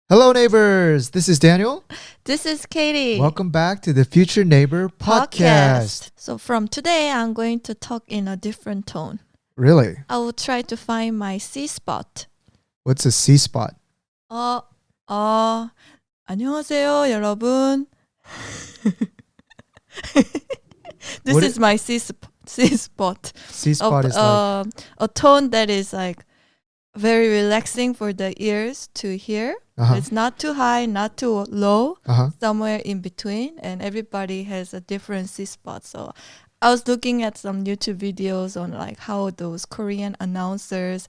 Hello, neighbors. This is Daniel. This is Katie. Welcome back to the Future Neighbor podcast. So from today, I'm going to talk in a different tone. Really? I will try to find my C spot. What's a C spot? 안녕하세요, 여러분. This What is my C spot. C spot is like A tone that is like very relaxing for the ears to hear. It's not too high, not too low, somewhere in between, and everybody has a different C spot. So I was looking at some YouTube videos on like how those Korean announcers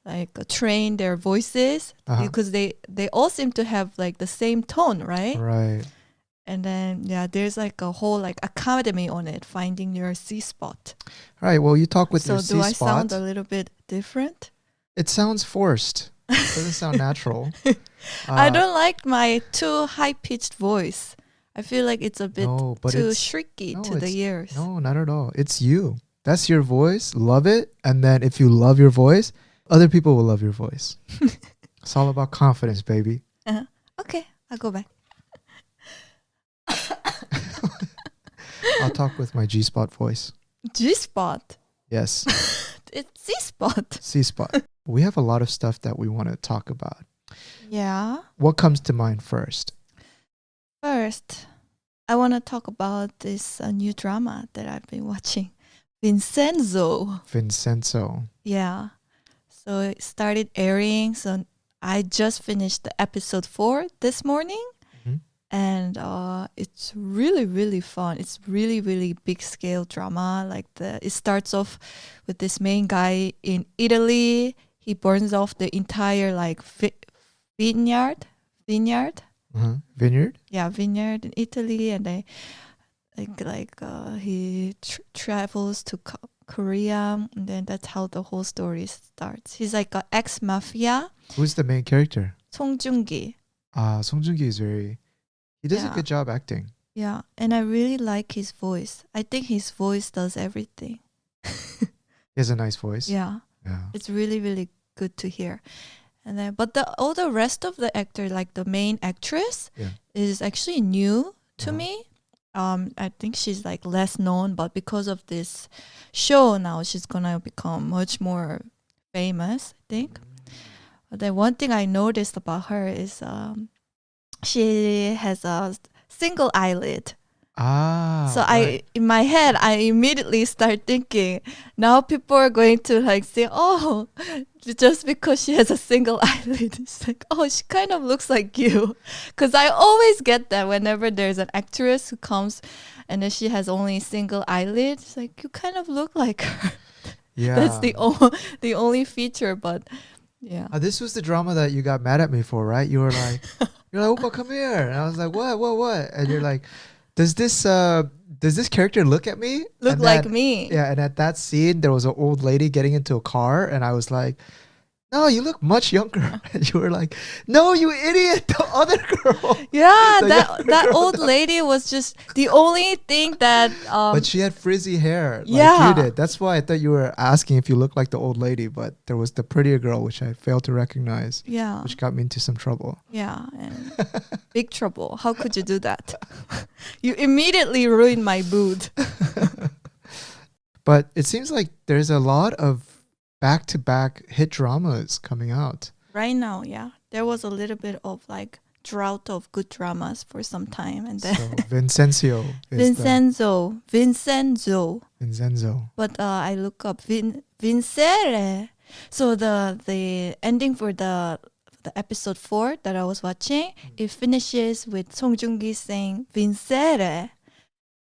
like train their voices because they all seem to have like the same tone, right? Right. And then there's like a whole like academy on it, finding your C spot. All right. Well, you talk with your C So do I spot. sound a little bit different? It sounds forced. It doesn't sound natural. I don't like my too high-pitched voice. I feel like it's a bit too shrieky to the ears. No, not at all. It's you. That's your voice. Love it. And then if you love your voice, other people will love your voice. It's all about confidence, baby. Okay, I'll go back. I'll talk with my G-spot voice. G-spot? Yes. It's C-spot. C-spot. We have a lot of stuff that we want to talk about. Yeah. What comes to mind first? First, I want to talk about this new drama that I've been watching. Vincenzo. Yeah. So it started airing. So I just finished the episode 4 this morning. And it's really, really fun. It's really, really big scale drama. Like it starts off with this main guy in Italy. He burns off the entire like vineyard. Vineyard? Yeah, vineyard in Italy, and they he travels to Korea, and then that's how the whole story starts. He's like an ex-mafia. Who's the main character? Song Joong-ki. Song Joong-ki is he does a good job acting. Yeah, and I really like his voice. I think his voice does everything. He has a nice voice. Yeah. It's really, really good to hear. And then, but all the rest of the actor, like the main actress, is actually new to me. I think she's like less known, but because of this show now, she's gonna become much more famous, I think. But then one thing I noticed about her is she has a single eyelid. So in my head, I immediately start thinking, now people are going to like say, oh, just because she has a single eyelid, it's like, oh, she kind of looks like you. Because I always get that whenever there's an actress who comes and then she has only single eyelid, it's like, you kind of look like her. Yeah. That's the only feature, but yeah. This was the drama that you got mad at me for, right? You were like, Oppa, come here. And I was like, what? And you're like, does this character look at me? Look like me. Yeah, and at that scene, there was an old lady getting into a car, and I was like, no, you look much younger. And you were like, no, you idiot, the other girl. Yeah, that old lady was just the only thing that... but she had frizzy hair like you did. That's why I thought you were asking if you look like the old lady, but there was the prettier girl, which I failed to recognize. Yeah. Which got me into some trouble. Yeah, and big trouble. How could you do that? You immediately ruined my mood. But it seems like there's a lot of back-to-back hit dramas coming out. Right now, yeah. There was a little bit of like drought of good dramas for some time. And then so Vincenzo. But I look up Vincere. So the ending for the episode 4 that I was watching, it finishes with Song Joong-ki saying Vincere.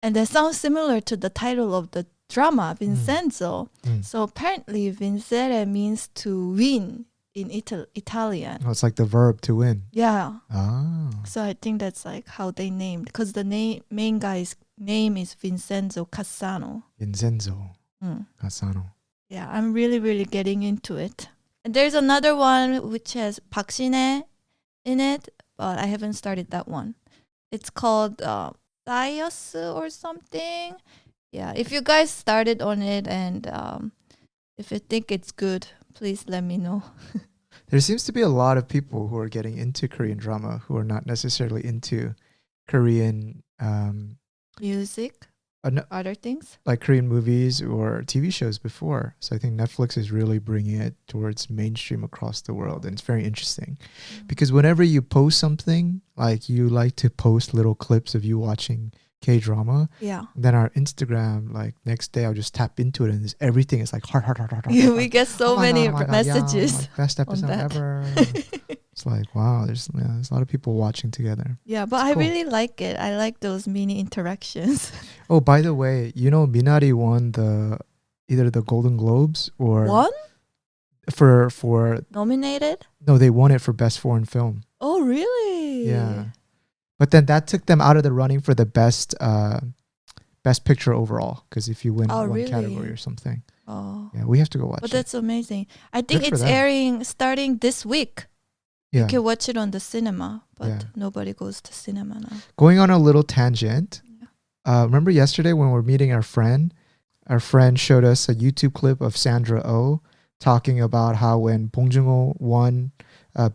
And that sounds similar to the title of the drama, Vincenzo. So apparently Vincere means to win in Italian. Oh, it's like the verb to win. Yeah. Oh. So I think that's like how they named, because the main guy's name is Vincenzo Cassano. Cassano. Yeah, I'm really, really getting into it. And there's another one which has Park Shin-hye in it, but I haven't started that one. It's called Sias or something. Yeah, if you guys started on it and if you think it's good, please let me know. There seems to be a lot of people who are getting into Korean drama who are not necessarily into Korean Music, other things. like Korean movies or TV shows before. So I think Netflix is really bringing it towards mainstream across the world, and it's very interesting because whenever you post something, like you like to post little clips of you watching K-drama, Yeah. then our Instagram, like next day I'll just tap into it and everything is like heart, heart, heart, heart, heart, Yeah, heart. we get so many Oh my God, messages. yeah, like, best episode that. ever. It's like, wow, there's a lot of people watching together. Yeah, but It's I cool. really like it. I like those mini interactions. Oh, by the way, you know, Minari won either the Golden Globes or One for nominated? no, they won it for best foreign film. Oh, really? Yeah, but then that took them out of the running for the best picture overall. Because if you win Oh, one really? category or something, Oh. yeah, we have to go watch But it. that's amazing. I think Good for it's them. airing starting this week. Yeah, You can watch it on the cinema, but Yeah. nobody goes to cinema now. going on a little tangent. Remember yesterday when we were meeting our friend showed us a YouTube clip of Sandra Oh talking about how when Bong Joon-ho won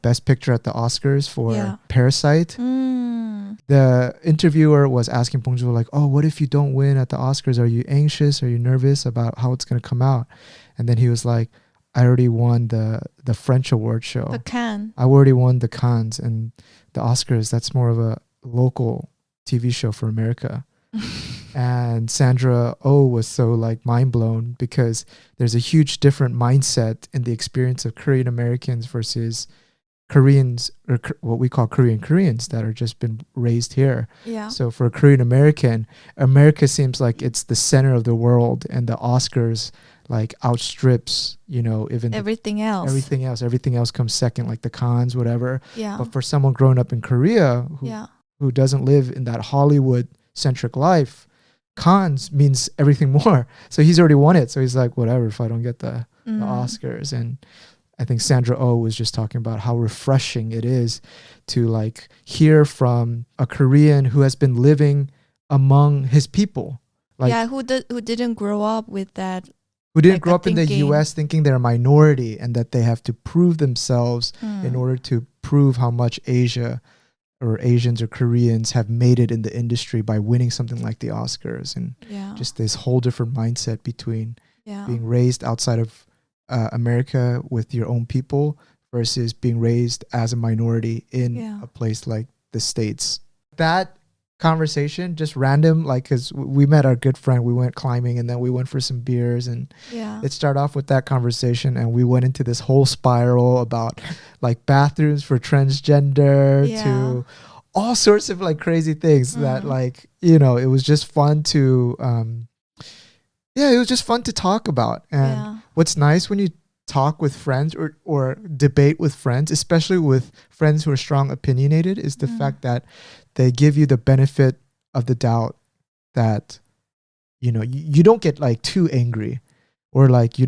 Best Picture at the Oscars for Yeah. Parasite, the interviewer was asking Bong Joon-ho like, "Oh, what if you don't win at the Oscars? Are you anxious? Are you nervous about how it's going to come out?" And then he was like, "I already won the French award show. The can. I already won the Cannes and the Oscars. That's more of a local TV show for America." And Sandra Oh was so like mind blown because there's a huge different mindset in the experience of Korean Americans versus Koreans, or what we call Koreans that are just been raised here. Yeah. So for a Korean American, America seems like it's the center of the world, and the Oscars like outstrips, you know, even Everything else. Everything else comes second, like the Cannes, whatever. Yeah. But for someone growing up in Korea who doesn't live in that Hollywood centric life, Cannes means everything more. So he's already won it. So he's like, whatever, if I don't get the Oscars. And I think Sandra Oh was just talking about how refreshing it is to like hear from a Korean who has been living among his people. Like, who didn't grow up with that. Who didn't like grow up in the US thinking they're a minority and that they have to prove themselves in order to prove how much Asia or Asians or Koreans have made it in the industry by winning something like the Oscars. And just this whole different mindset between being raised outside of America with your own people versus being raised as a minority in a place like the States. That conversation, just random, like, because we met our good friend, we went climbing and then we went for some beers, and it started off with that conversation, and we went into this whole spiral about like bathrooms for transgender to all sorts of like crazy things that, like, you know, it was just fun to it was just fun to talk about. And what's nice when you talk with friends or debate with friends, especially with friends who are strong opinionated, is the fact that they give you the benefit of the doubt that, you know, you don't get like too angry, or like you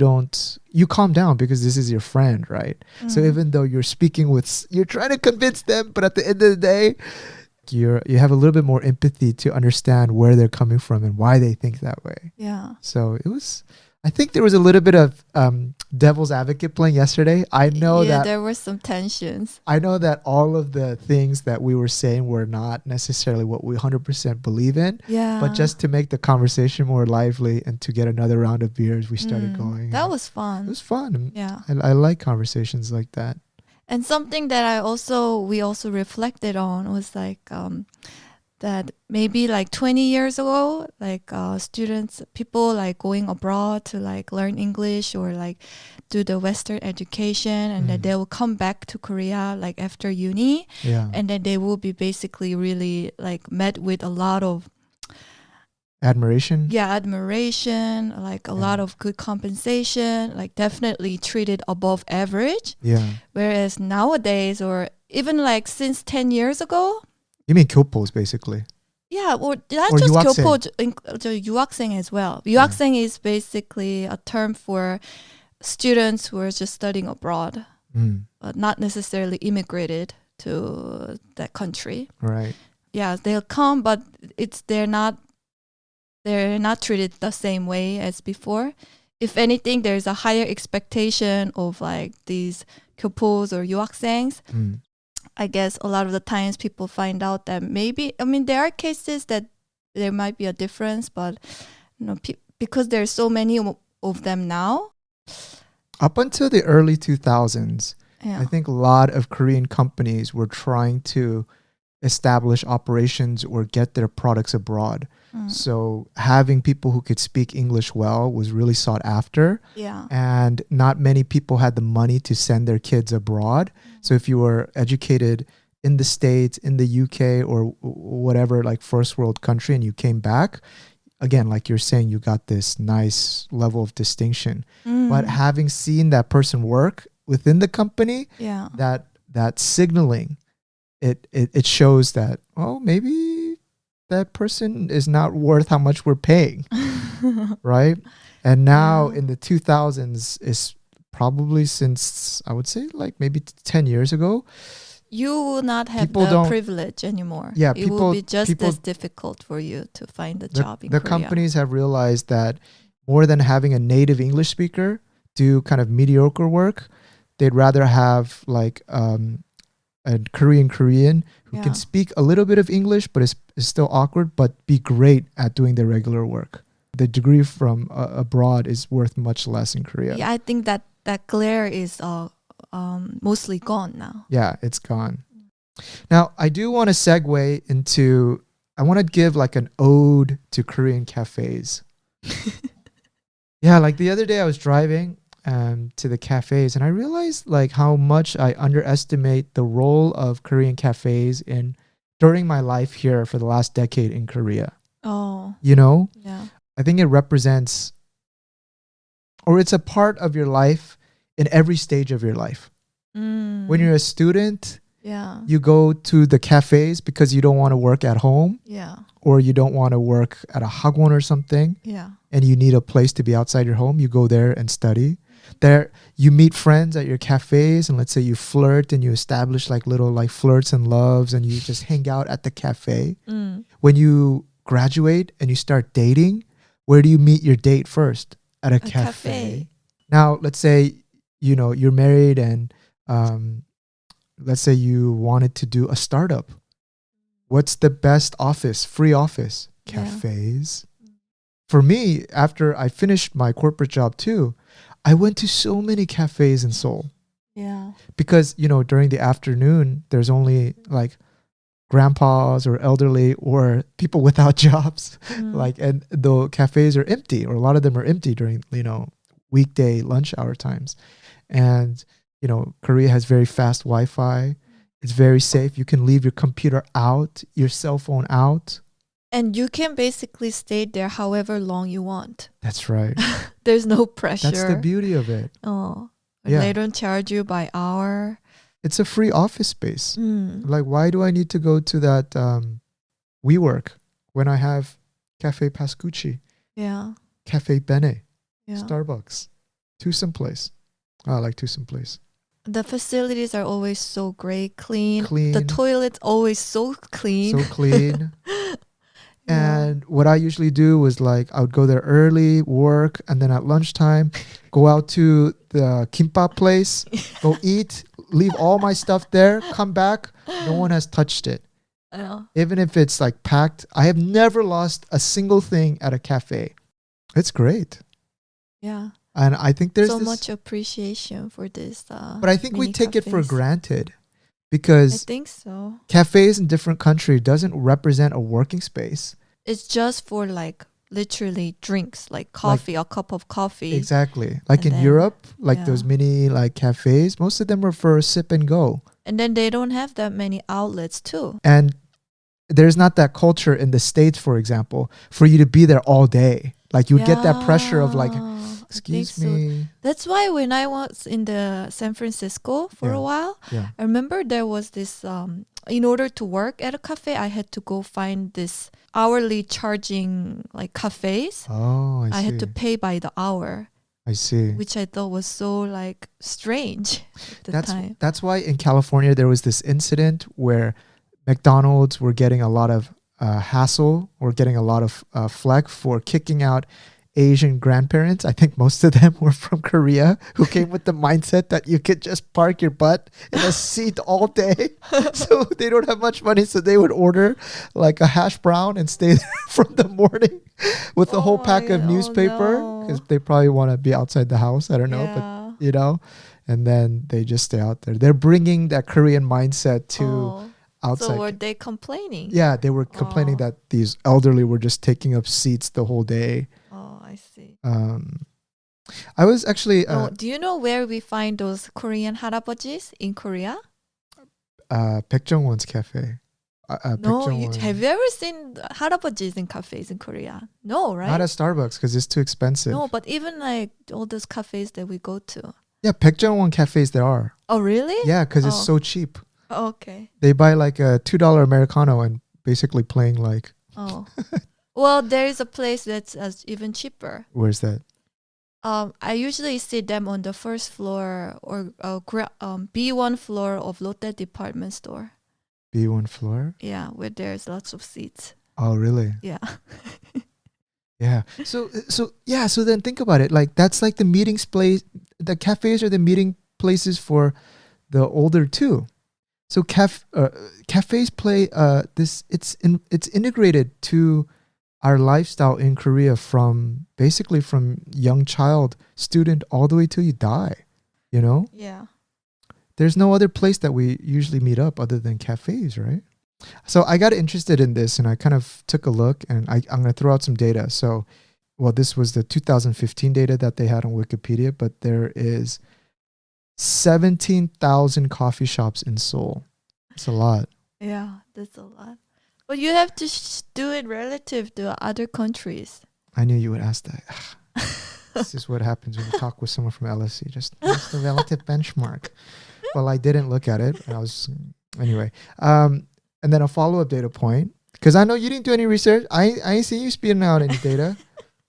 calm down because this is your friend, right? So even though you're trying to convince them, but at the end of the day, you have a little bit more empathy to understand where they're coming from and why they think that way. Yeah. So I think there was a little bit of devil's advocate playing yesterday. I know that there were some tensions. I know that all of the things that we were saying were not necessarily what we 100% believe in. Yeah. But just to make the conversation more lively and to get another round of beers, we started going. That was fun. It was fun. Yeah. I like conversations like that. And something that we also reflected on was like that maybe like 20 years ago, like people like going abroad to like learn English or like do the Western education, and then they will come back to Korea like after uni, and then they will be basically really like met with a lot of admiration, like a lot of good compensation, like definitely treated above average. Whereas nowadays, or even like since 10 years ago, you mean 교포s basically? Yeah, or not just 교포, 유학생 as well. 유학생 is basically a term for students who are just studying abroad, but not necessarily immigrated to that country. Right. Yeah, they'll come, but they're not treated the same way as before. if anything, there's a higher expectation of like these 교포s or 유학생s. I guess a lot of the times people find out that maybe, I mean, there are cases that there might be a difference, but you know, because there's so many of them now. Up until the early 2000s, I think a lot of Korean companies were trying to establish operations or get their products abroad. So having people who could speak English well was really sought after. Yeah. And not many people had the money to send their kids abroad. So if you were educated in the States, in the UK, or whatever, like first world country, and you came back, again, like you're saying, you got this nice level of distinction. But having seen that person work within the company, that signaling, it shows that, oh, maybe that person is not worth how much we're paying, right? And now in the 2000s, is probably since, I would say, like maybe 10 years ago, you will not have the privilege anymore. Yeah, it will be just as difficult for you to find a job in Korea. The companies have realized that more than having a native English speaker do kind of mediocre work, they'd rather have like a Korean who can speak a little bit of English, but is still awkward, but be great at doing their regular work. The degree from abroad is worth much less in Korea. Yeah, I think that glare is mostly gone now. Yeah, it's gone. Now, I do want to segue into, I want to give like an ode to Korean cafes. Yeah, like the other day I was driving to the cafes, and I realized like how much I underestimate the role of Korean cafes during my life here for the last decade in Korea. Oh, you know, yeah. I think it represents, or it's a part of your life in every stage of your life. When you're a student, you go to the cafes because you don't want to work at home, or you don't want to work at a hagwon or something, and you need a place to be outside your home. You go there and study. There, you meet friends at your cafes, and let's say you flirt and you establish like little like flirts and loves, and you just hang out at the cafe. When you graduate and you start dating, where do you meet your date first? At a cafe. Now, let's say, you know, you're married and let's say you wanted to do a startup. What's the best office, free office? Cafes. For me, after I finished my corporate job too, I went to so many cafes in Seoul. Yeah. Because, you know, during the afternoon, there's only like grandpas or elderly or people without jobs. Like, and the cafes are empty, or a lot of them are empty during, you know, weekday lunch hour times. And, you know, Korea has very fast Wi-Fi. It's very safe. You can leave your computer out, your cell phone out. And you can basically stay there however long you want. That's right. There's no pressure. That's the beauty of it. Oh, yeah. They don't charge you by hour. It's a free office space. Like, why do I need to go to that WeWork when I have Cafe Pascucci? Yeah. Cafe Bene. Yeah. Starbucks. Tusum Place. I like Tusum Place. The facilities are always so great, clean. The toilet's always so clean. So clean. And what I usually do was like, I would go there early, work, and then at lunchtime, go out to the kimbap place, go eat, leave all my stuff there, come back, no one has touched it. Even if it's like packed. I have never lost a single thing at a cafe. It's great. Yeah. And I think there's so much appreciation for this. But I think we take it for granted. Because I think so. Cafes in different countries doesn't represent a working space. It's just for like literally drinks, like coffee, a cup of coffee. Exactly. Like in Europe, like those mini like cafes, most of them are for sip and go. And then they don't have that many outlets too. And there's not that culture in the States, for example, for you to be there all day. Like you would get that pressure of like, excuse me. So. That's why when I was in the San Francisco for a while, I remember there was this, in order to work at a cafe, I had to go find this hourly charging like cafes. Oh, I see. I had to pay by the hour. I see. Which I thought was so like strange at the time. That's why in California there was this incident where McDonald's were getting a lot of hassle or getting a lot of flack for kicking out Asian grandparents. I think most of them were from Korea who came with the mindset that you could just park your butt in a seat all day. So they don't have much money. So they would order like a hash brown and stay there from the morning with a whole pack of newspaper because they probably want to be outside the house. I don't know, but you know, and then they just stay out there. They're bringing that Korean mindset to outside. So were they complaining? Yeah, they were complaining that these elderly were just taking up seats the whole day. Oh, I see. I was actually... do you know where we find those Korean 할아버지s in Korea? Baekjeongwon's cafe. No, have you ever seen 할아버지s in cafes in Korea? No, right? Not at Starbucks because it's too expensive. No, but even like all those cafes that we go to. Yeah, Baekjeongwon cafes there are. Oh, really? Yeah, because it's so cheap. Oh, okay. They buy like a $2 Americano and basically playing like... Oh. Well, there is a place that's even cheaper. Where's that? I usually see them on the first floor or B1 floor of Lotte department store. B1 floor? Yeah, where there's lots of seats. Oh, really? Yeah. Yeah. So then think about it. Like that's like the meetings place. The cafes are the meeting places for the older too. So cafes play this. It's integrated to our lifestyle in Korea from basically from young child, student, all the way till you die. You know? Yeah. There's no other place that we usually meet up other than cafes, right? So I got interested in this and I kind of took a look and I'm going to throw out some data. So, well, this was the 2015 data that they had on Wikipedia, but there is 17,000 coffee shops in Seoul. It's a lot. Yeah, that's a lot. But you have to do it relative to other countries. I knew you would ask that. This is what happens when you talk with someone from LSE. Just the relative benchmark. Well, I didn't look at it. Anyway. And then a follow-up data point, because I know you didn't do any research. I ain't seen you spitting out any data.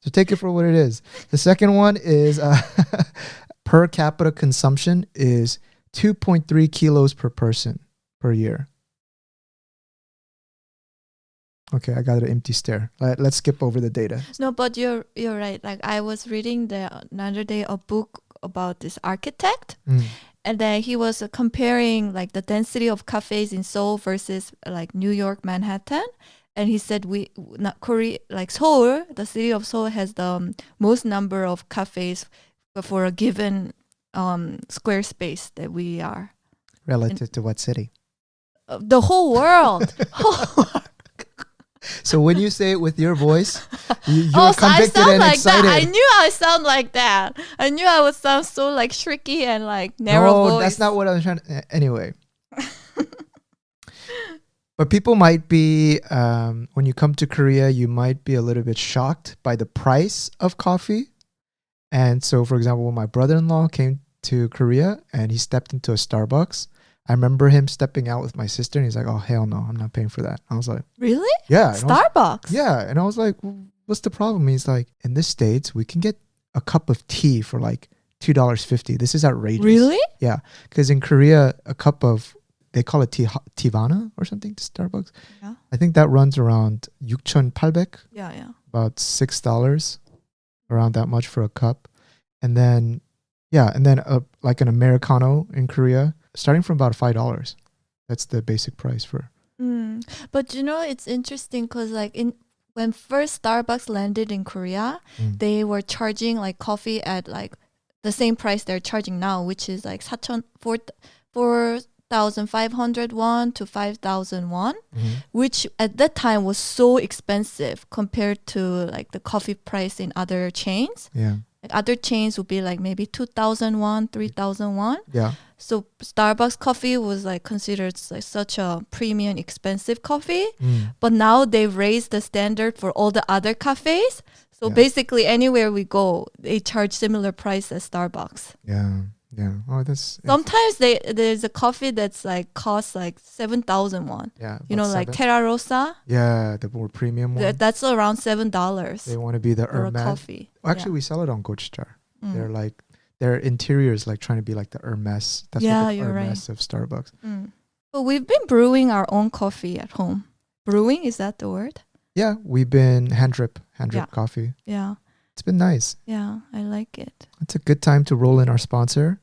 So take it for what it is. The second one is per capita consumption is 2.3 kilos per person per year. Okay, I got an empty stare. Let's skip over the data. No, but you're right. Like I was reading the other day a book about this architect. And then he was comparing like the density of cafes in Seoul versus like New York, Manhattan. And he said Seoul, the city of Seoul has the most number of cafes for a given square space that we are. Relative to what city? The whole world. So when you say it with your voice, you're convicted and like excited. That. I knew I sound like that. I knew I would sound so like shrieky and like narrow voice. No, that's not what I was trying to... Anyway. But people might be, when you come to Korea, you might be a little bit shocked by the price of coffee. And so, for example, when my brother-in-law came to Korea and he stepped into a Starbucks, I remember him stepping out with my sister and he's like, oh, hell no, I'm not paying for that. I was like, really? Yeah. Starbucks? Yeah. And I was like, well, what's the problem? He's like, in the States, we can get a cup of tea for like $2.50. This is outrageous. Really? Yeah. Because in Korea, a cup of, they call it tivana or something to Starbucks. Yeah. I think that runs around 6,800. Yeah. About $6, around that much for a cup. And then, like an Americano in Korea, starting from about $5. That's the basic price for. But you know, it's interesting because like when first Starbucks landed in Korea, they were charging like coffee at like the same price they're charging now, which is like 4,500 won to 5,000 won, which at that time was so expensive compared to like the coffee price in other chains. Yeah. Like other chains would be like maybe 2,000 won, 3,000 won. Yeah. So Starbucks coffee was like considered like such a premium, expensive coffee. But now they've raised the standard for all the other cafes. So basically anywhere we go, they charge similar price as Starbucks. Yeah. Yeah. Oh, that's... Sometimes there's a coffee that's like costs like 7,000 won. Yeah. You know, like Terra Rosa. Yeah, the more premium one. That's around $7. They want to be the for Hermes. a coffee. Actually, we sell it on Gochujar. They're like, their interior is like trying to be like the Hermes. That's what the Hermes of Starbucks. But we've been brewing our own coffee at home. Brewing, is that the word? Yeah, we've been hand drip coffee. Yeah. It's been nice. Yeah, I like it. It's a good time to roll in our sponsor.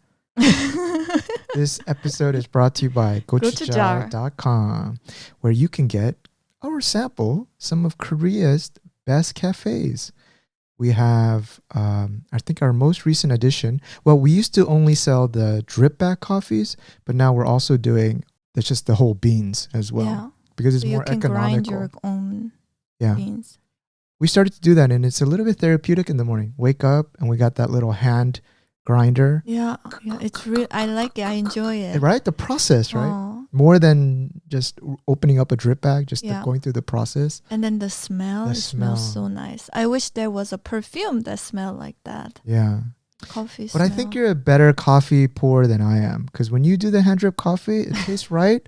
This episode is brought to you by Gochujar.com, where you can get or sample some of Korea's best cafes. We have, I think our most recent addition. Well, we used to only sell the drip bag coffees, but now we're also doing just the whole beans as well. Yeah. Because it's So more you can economical. grind your own Yeah. beans. We started to do that, and it's a little bit therapeutic in the morning. Wake up, and we got that little hand grinder. Yeah, it's real. I like it. I enjoy it. Right? The process, right? Oh. More than just opening up a drip bag, just Yeah. going through the process. And then the smell. The It smells smell. so nice. I wish there was a perfume that smelled like that. Yeah. Coffee But I think you're a better coffee pourer than I am, because when you do the hand drip coffee, it tastes right.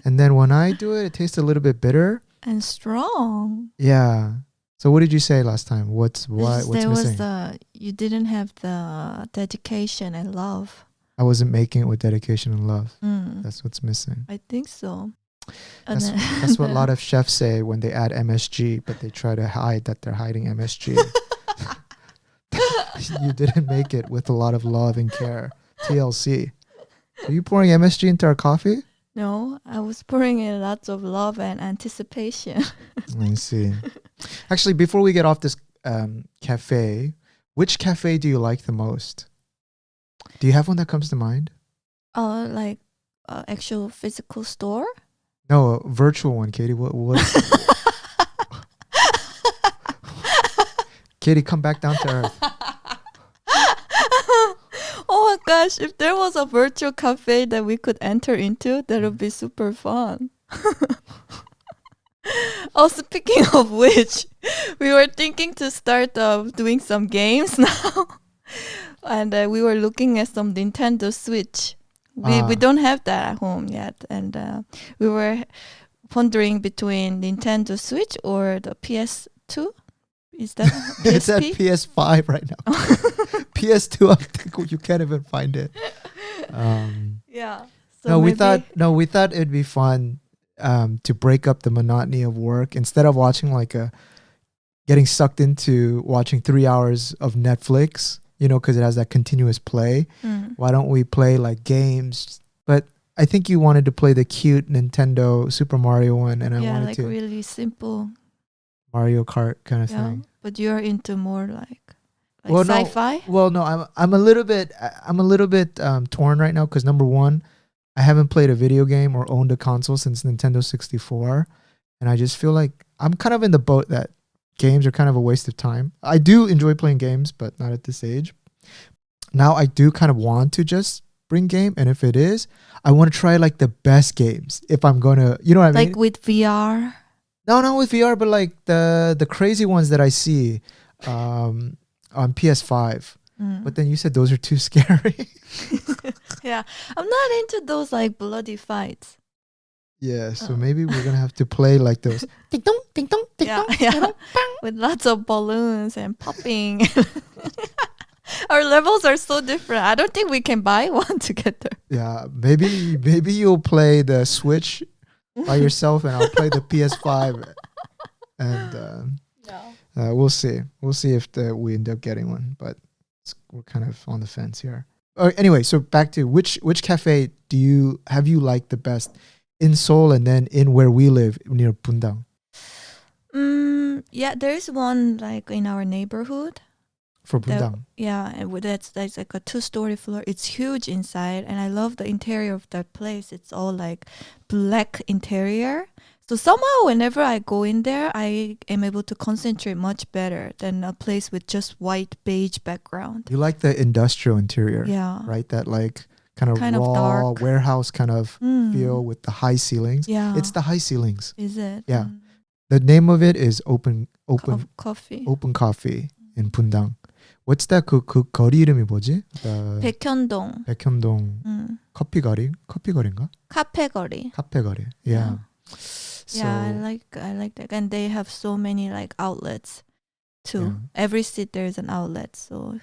And then when I do it, it tastes a little bit bitter. and strong. Yeah. So what did you say last time? What's There missing? was you didn't have the dedication and love. I wasn't making it with dedication and love. Mm, That's what's missing. I think so. That's what a lot of chefs say when they add MSG, but they try to hide that they're hiding MSG. You didn't make it with a lot of love and care. TLC. Are you pouring MSG into our coffee? No, I was pouring in lots of love and anticipation. I see. Actually, before we get off this cafe, which cafe do you like the most? Do you have one that comes to mind? Like actual physical store. No, a virtual one, Katie. What? Katie, come back down to earth. Oh my gosh, if there was a virtual cafe that we could enter into, that would be super fun. Oh, speaking of which, we were thinking to start doing some games now. And we were looking at some Nintendo Switch. We don't have that at home yet. And we were pondering between Nintendo Switch or the PS2. Is that PSP? It's at PS5 right now. PS2, I think you can't even find it. Yeah. So No, we thought it'd be fun to break up the monotony of work. Instead of watching getting sucked into watching 3 hours of Netflix, because it has that continuous play. Why don't we play like games? But I think you wanted to play the cute Nintendo Super Mario one, and I wanted to really simple. Mario Kart kind of Yeah, thing. but you're into more like Well, no. sci-fi. Well, no, I'm a little bit torn right now because number one, I haven't played a video game or owned a console since Nintendo 64, and I just feel like I'm kind of in the boat that games are kind of a waste of time. I do enjoy playing games, but not at this age. Now I do kind of want to just bring game, and if it is, I want to try like the best games. If I'm gonna, you know what I mean? Like with VR. No, not with VR, but like the crazy ones that I see on PS5. But then you said those are too scary. Yeah, I'm not into those like bloody fights. Yeah, so maybe we're gonna have to play like those. Ding dong, ding dong, ding Yeah, dong, yeah. ding dong. With lots of balloons and popping. Our levels are so different. I don't think we can buy one together. Yeah, maybe you'll play the Switch by yourself, and I'll play the PS5, and we'll see. We'll see if we end up getting one, but we're kind of on the fence here. Anyway, so back to which cafe have you liked the best in Seoul and then in where we live near Bundang? Yeah, there's one like in our neighborhood. For Bundang. That's like a 2-story floor. It's huge inside, and I love the interior of that place. It's all like black interior. So somehow whenever I go in there, I am able to concentrate much better than a place with just white beige background. You like the industrial interior, Yeah. right? That like kind of Kind of raw dark. warehouse kind of feel with the high ceilings. Yeah. It's the high ceilings. Is it? Yeah. The name of it is Open Coffee. Coffee in Bundang. What's that? 그 거리 이름이 뭐지? 백현동. 백현동 커피거리인가? 카페거리. 카페거리. Yeah. So, Yeah, I like that. And they have so many like outlets too. Yeah. Every street there's an outlet. So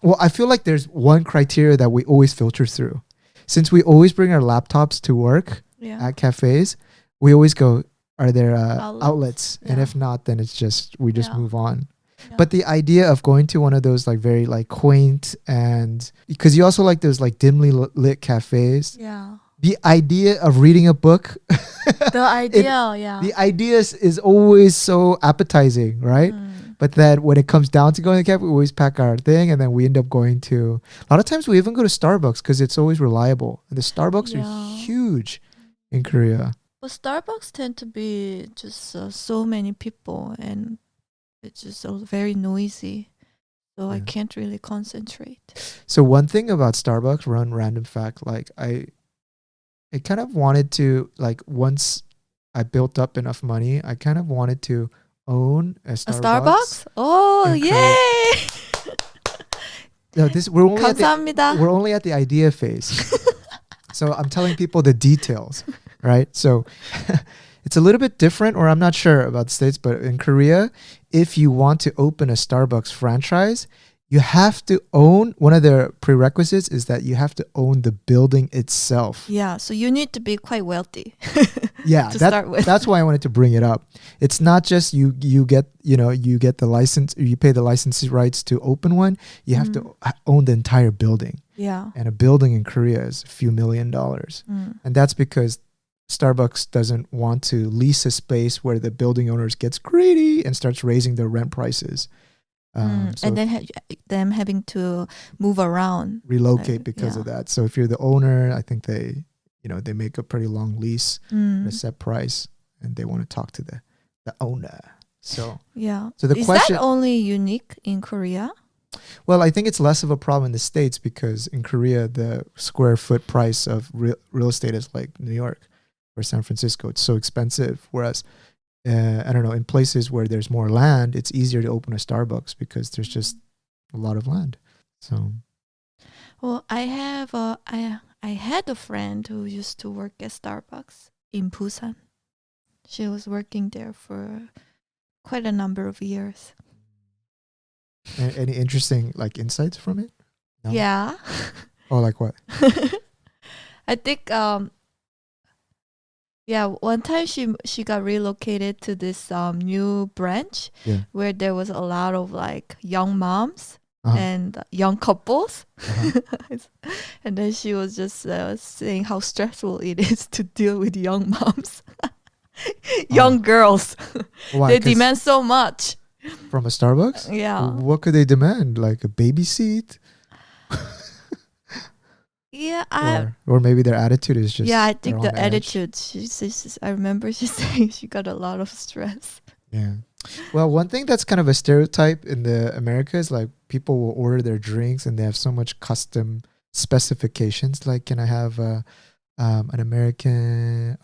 well, I feel like there's one criteria that we always filter through. Since we always bring our laptops to work at cafes, we always go, are there outlets? And Yeah. if not, then it's just we just move on. But the idea of going to one of those like very like quaint, and because you also like those like dimly lit cafes. Yeah. The idea of reading a book, The idea, yeah. the idea is always so appetizing, right? But then when it comes down to going to the cafe, we always pack our thing, and then we end up going to, a lot of times we even go to Starbucks because it's always reliable. And the Starbucks are huge in Korea. But Starbucks tend to be just so many people, and it's just very noisy. So I can't really concentrate. So one thing about Starbucks, random fact, like I kind of wanted to, like, once I built up enough money, I kind of wanted to own a Starbucks. Oh, yay! No, we're 감사합니다. we're only at the idea phase. So I'm telling people the details, right? So it's a little bit different, or I'm not sure about the States, but in Korea, if you want to open a Starbucks franchise, you have to own, one of the prerequisites is that you have to own the building itself. Yeah, so you need to be quite wealthy. Yeah, start with. That's why I wanted to bring it up. It's not just you get the license, you pay the license rights to open one. You have to own the entire building. Yeah. And a building in Korea is a few $1 million. And that's because Starbucks doesn't want to lease a space where the building owners gets greedy and starts raising their rent prices. And then them having to move around, relocate because of that. So if you're the owner, I think they make a pretty long lease at a set price, and they want to talk to the owner. So So the is question, that only unique in Korea? Well, I think it's less of a problem in the States because in Korea the square foot price of real estate is like New York or San Francisco. It's so expensive, whereas I don't know, in places where there's more land, it's easier to open a Starbucks because there's just a lot of land. So, well, I had a friend who used to work at Starbucks in Busan. She was working there for quite a number of years. Any interesting like insights from it? No? Yeah. Oh, like what? I think one time she got relocated to this new branch where there was a lot of like young moms and young couples. And then she was just saying how stressful it is to deal with young moms. Young girls. Why? They demand so much. From a Starbucks? Yeah. What could they demand? Like a baby seat? Yeah, or maybe their attitude is just. Yeah, I think the attitude. I remember she saying she got a lot of stress. Yeah. Well, one thing that's kind of a stereotype in the Americas, like people will order their drinks and they have so much custom specifications. Like, can I have an Americano,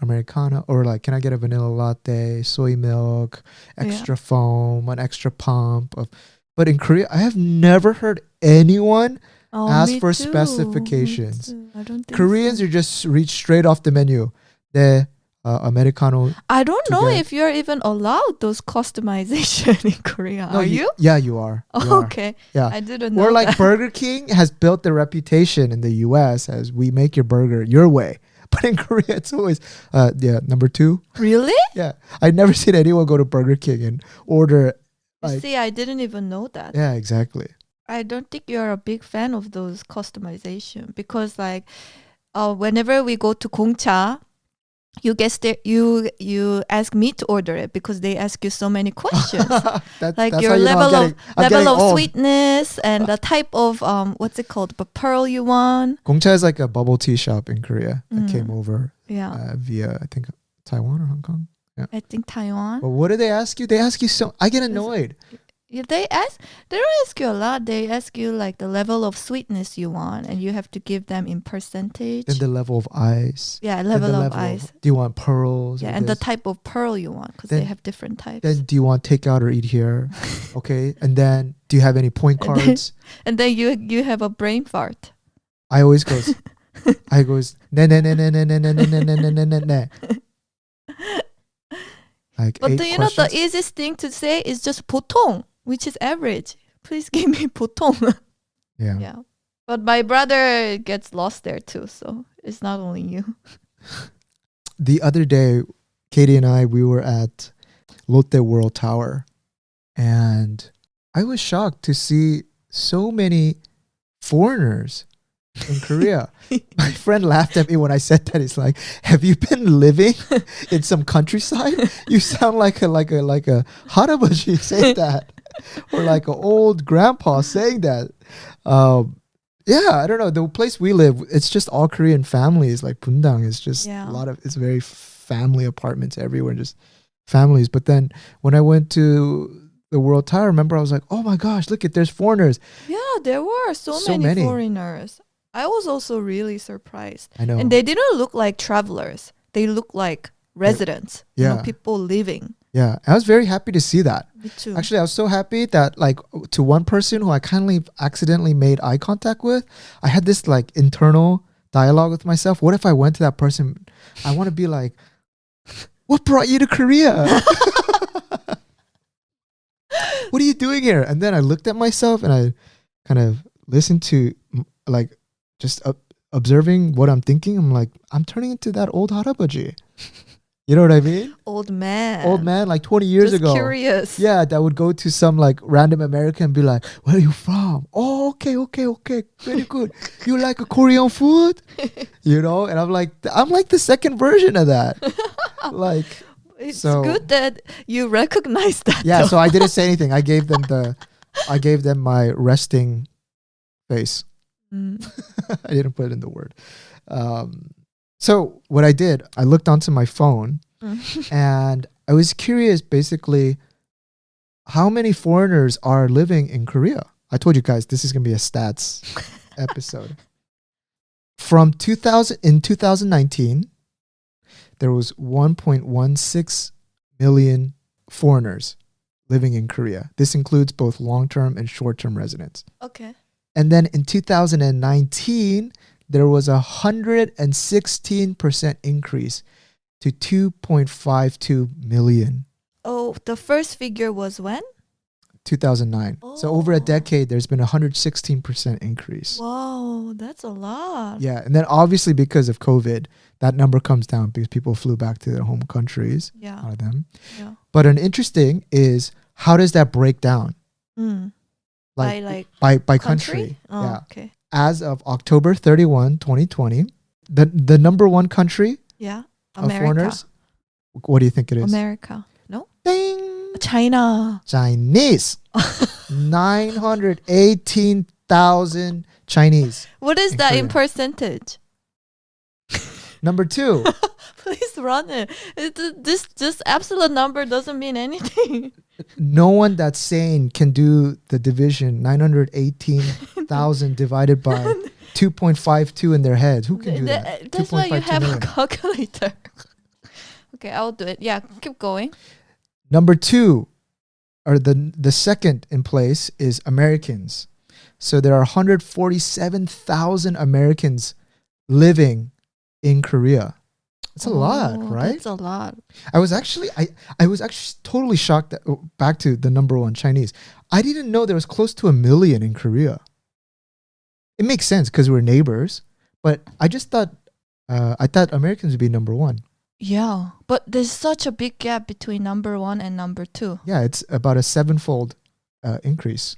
or like, can I get a vanilla latte, soy milk, extra foam, an extra pump of. But in Korea, I have never heard anyone ask for specifications. I don't think Koreans are just reach straight off the menu. The Americano. I don't know if you're even allowed those customization in Korea. No, are you? Yeah, you are. Okay. Yeah. I didn't know. Or like that. Burger King has built the reputation in the US as we make your burger your way. But in Korea, it's always, number 2. Really? Yeah. I've never seen anyone go to Burger King and order. Like, see, I didn't even know that. Yeah, exactly. I don't think you're a big fan of those customization because like whenever we go to Gongcha, you ask me to order it because they ask you so many questions. Like your level of sweetness and the type of what's it called, the pearl you want. Gongcha is like a bubble tea shop in Korea that came over via I think Taiwan or Hong Kong. Yeah. I think Taiwan. But what do they ask you? They ask you so. I get annoyed. If they don't ask you a lot. They ask you like the level of sweetness you want, and you have to give them in percentage. And the level of ice. Yeah, level of ice. Do you want pearls? Yeah, and the type of pearl you want, because they have different types. Then do you want takeout or eat here? Okay, and then do you have any point cards? And then you have a brain fart. I always goes. Ne. Like, but do you know the easiest thing to say is just 보통, which is average. Please give me 보통. Yeah. But my brother gets lost there too, so it's not only you. The other day, Katie and we were at Lotte World Tower, and I was shocked to see so many foreigners in Korea. My friend laughed at me when I said that. He's like, "Have you been living in some countryside? You sound like a harabaji saying that, or like an old grandpa saying that." Yeah, I don't know. The place we live, it's just all Korean families. Like Bundang is just a lot of. It's very family apartments everywhere, just families. But then when I went to the World Tire, remember I was like, "Oh my gosh, look at there's foreigners." Yeah, there were so many foreigners. I was also really surprised. I know. And they didn't look like travelers. They looked like residents. Yeah. You know, people living. Yeah, I was very happy to see that. Me too. Actually, I was so happy that like to one person who I kind of accidentally made eye contact with, I had this like internal dialogue with myself. What if I went to that person? I want to be like, "What brought you to Korea? What are you doing here?" And then I looked at myself and I kind of listened to like just observing what I'm thinking. I'm like, I'm turning into that old harabaji. You know what I mean? Old man. Old man, like 20 years Just ago. Curious. Yeah, that would go to some like random American and be like, "Where are you from?" "Oh, okay. Very good. You like a Korean food?" You know? And I'm like the second version of that. Like, it's good that you recognize that. Yeah, though. so I didn't say anything. I gave them my resting face. I didn't put it in the word. So what I did, I looked onto my phone and I was curious basically how many foreigners are living in Korea. I told you guys this is going to be a stats episode. From 2019, there was 1.16 million foreigners living in Korea. This includes both long-term and short-term residents. Okay. And then in 2019, there was 116% increase to 2.52 million. Oh, the first figure was when? 2009. So over a decade, there's been 116% increase. Wow, that's a lot. Yeah. And then obviously because of COVID, that number comes down because people flew back to their home countries. Yeah. A lot of them. Yeah. But an interesting is how does that break down? By country. Oh, yeah. Okay. As of October 31, 2020, the number one country of America. Foreigners, what do you think it is? America. No? Ding! China. Chinese. 918,000 Chinese. What is that in Korea. percentage? Number two. Please run it. This absolute number doesn't mean anything. No one that's sane can do the division 918,000 divided by 2.52 in their heads. Who can do that? That's why you have million. a calculator. Okay, I'll do it. Yeah, keep going. Number two, or the second in place is Americans. So there are 147,000 Americans living in Korea. It's a lot, right? That's a lot. I was actually totally shocked that, back to the number one, Chinese. I didn't know there was close to 1 million in Korea. It makes sense because we're neighbors, but I just thought Americans would be number one. Yeah, but there's such a big gap between number one and number two. Yeah, it's about a 7-fold increase.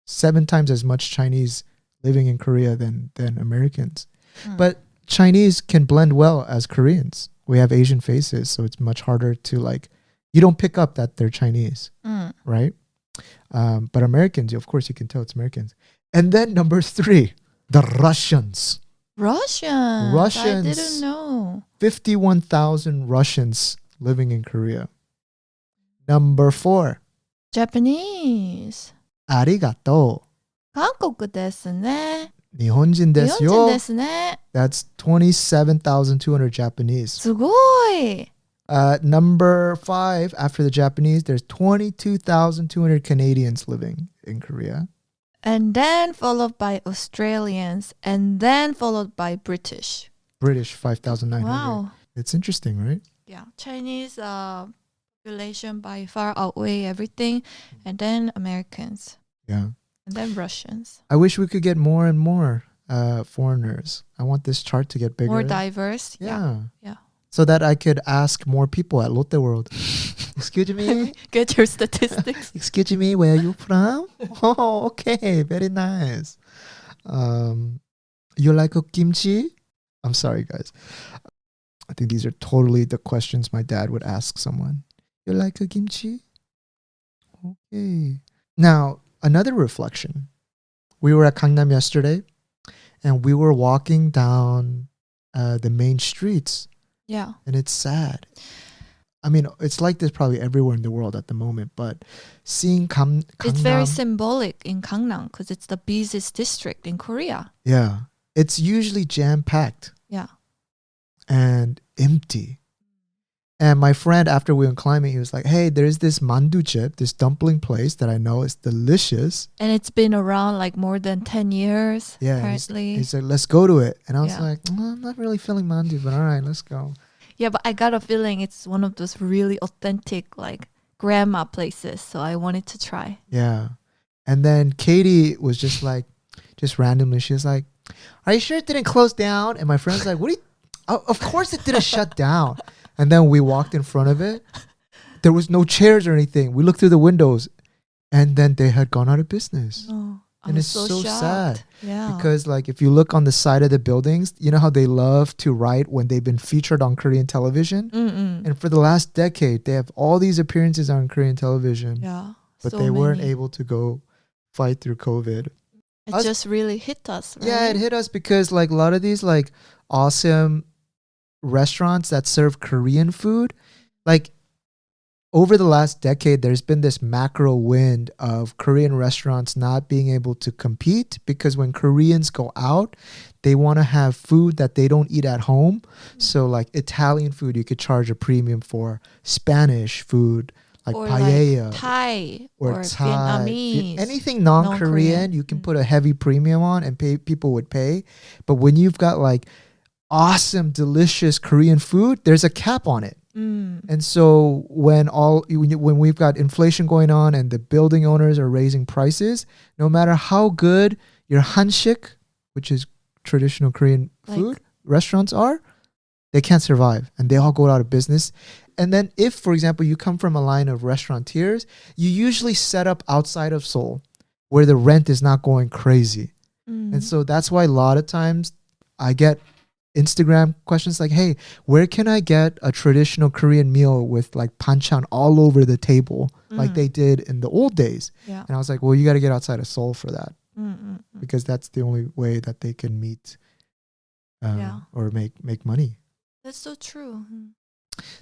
7 times as much Chinese living in Korea than Americans. But Chinese can blend well as Koreans. We have Asian faces, so it's much harder to you don't pick up that they're Chinese, right? But Americans, of course, you can tell it's Americans. And then number 3, the Russians. Russians. I didn't know. 51,000 Russians living in Korea. Number 4, Japanese. arigato. 韓国ですね。 Nihonjin desu yo. 日本人ですね。 That's 27,200 Japanese. すごい。 Number 5, after the Japanese, there's 22,200 Canadians living in Korea. And then followed by Australians, and then followed by British. British, 5,900. Wow. It's interesting, right? Yeah. Chinese population by far outweigh everything, and then Americans, Yeah. and then Russians. I wish we could get more and more foreigners. I want this chart to get bigger. More diverse. Yeah. Yeah. So that I could ask more people at Lotte World. Excuse me. Get your statistics. Excuse me, where are you from? Oh, okay, very nice. You like a kimchi? I'm sorry, guys. I think these are totally the questions my dad would ask someone. You like a kimchi? Okay. Now, another reflection. We were at Gangnam yesterday, and we were walking down the main streets, Yeah. and it's sad. I mean, it's like this probably everywhere in the world at the moment, but seeing Gangnam... It's very symbolic in Gangnam because it's the busiest district in Korea. Yeah. It's usually jam-packed. Yeah. And empty. And my friend, after we went climbing, he was like, hey, there's this mandu chip, this dumpling place that I know is delicious. And it's been around like more than 10 years, Yeah, apparently. he said, let's go to it. And I was Yeah. like, I'm not really feeling mandu, but all right, let's go. Yeah, but I got a feeling it's one of those really authentic, like grandma places. So I wanted to try. Yeah. And then Katie was just like, just randomly, she was like, are you sure it didn't close down? And my friend's like, what do you, of course it didn't shut down. And then we walked in front of it. There was no chairs or anything. We looked through the windows and then they had gone out of business. Oh, And it's so sad. Yeah. Because like if you look on the side of the buildings, you know how they love to write when they've been featured on Korean television? Mm-mm. And for the last decade, they have all these appearances on Korean television. Yeah. But so they weren't many. able to go fight through COVID. It just really hit us, right? Yeah, it hit us because like a lot of these like awesome restaurants that serve Korean food, like over the last decade, there's been this macro wind of Korean restaurants not being able to compete because when Koreans go out, they want to have food that they don't eat at home. So like Italian food, you could charge a premium for. Spanish food, like or paella. like Thai or Thai, Vietnamese. anything non-Korean, you can put a heavy premium on and people would pay. But when you've got like awesome, delicious Korean food, there's a cap on it. And so when we've got inflation going on and the building owners are raising prices, no matter how good your hanshik, which is traditional Korean food, restaurants are, they can't survive and they all go out of business. And then if, for example, you come from a line of restaurateurs, you usually set up outside of Seoul where the rent is not going crazy. And so that's why a lot of times I get Instagram questions like, hey, where can I get a traditional Korean meal with like banchan all over the table like they did in the old days? Yeah. And I was like, well, you got to get outside of Seoul for that because that's the only way that they can meet or make money. That's so true.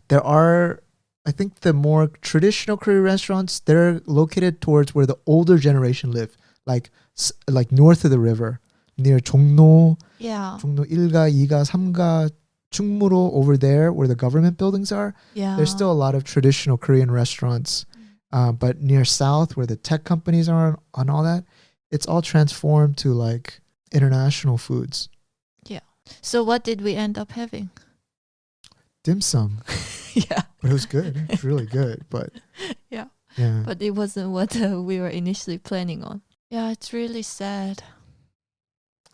There are, I think the more traditional Korean restaurants, they're located towards where the older generation live, like north of the river, near 종로, 종로 1가, 2가, 3가, 충무로 over there where the government buildings are. Yeah. There's still a lot of traditional Korean restaurants. But near south where the tech companies are and all that, it's all transformed to like international foods. Yeah. So what did we end up having? Dim sum. Yeah. But it was good. It was really good. But yeah. Yeah. But it wasn't what we were initially planning on. Yeah, it's really sad.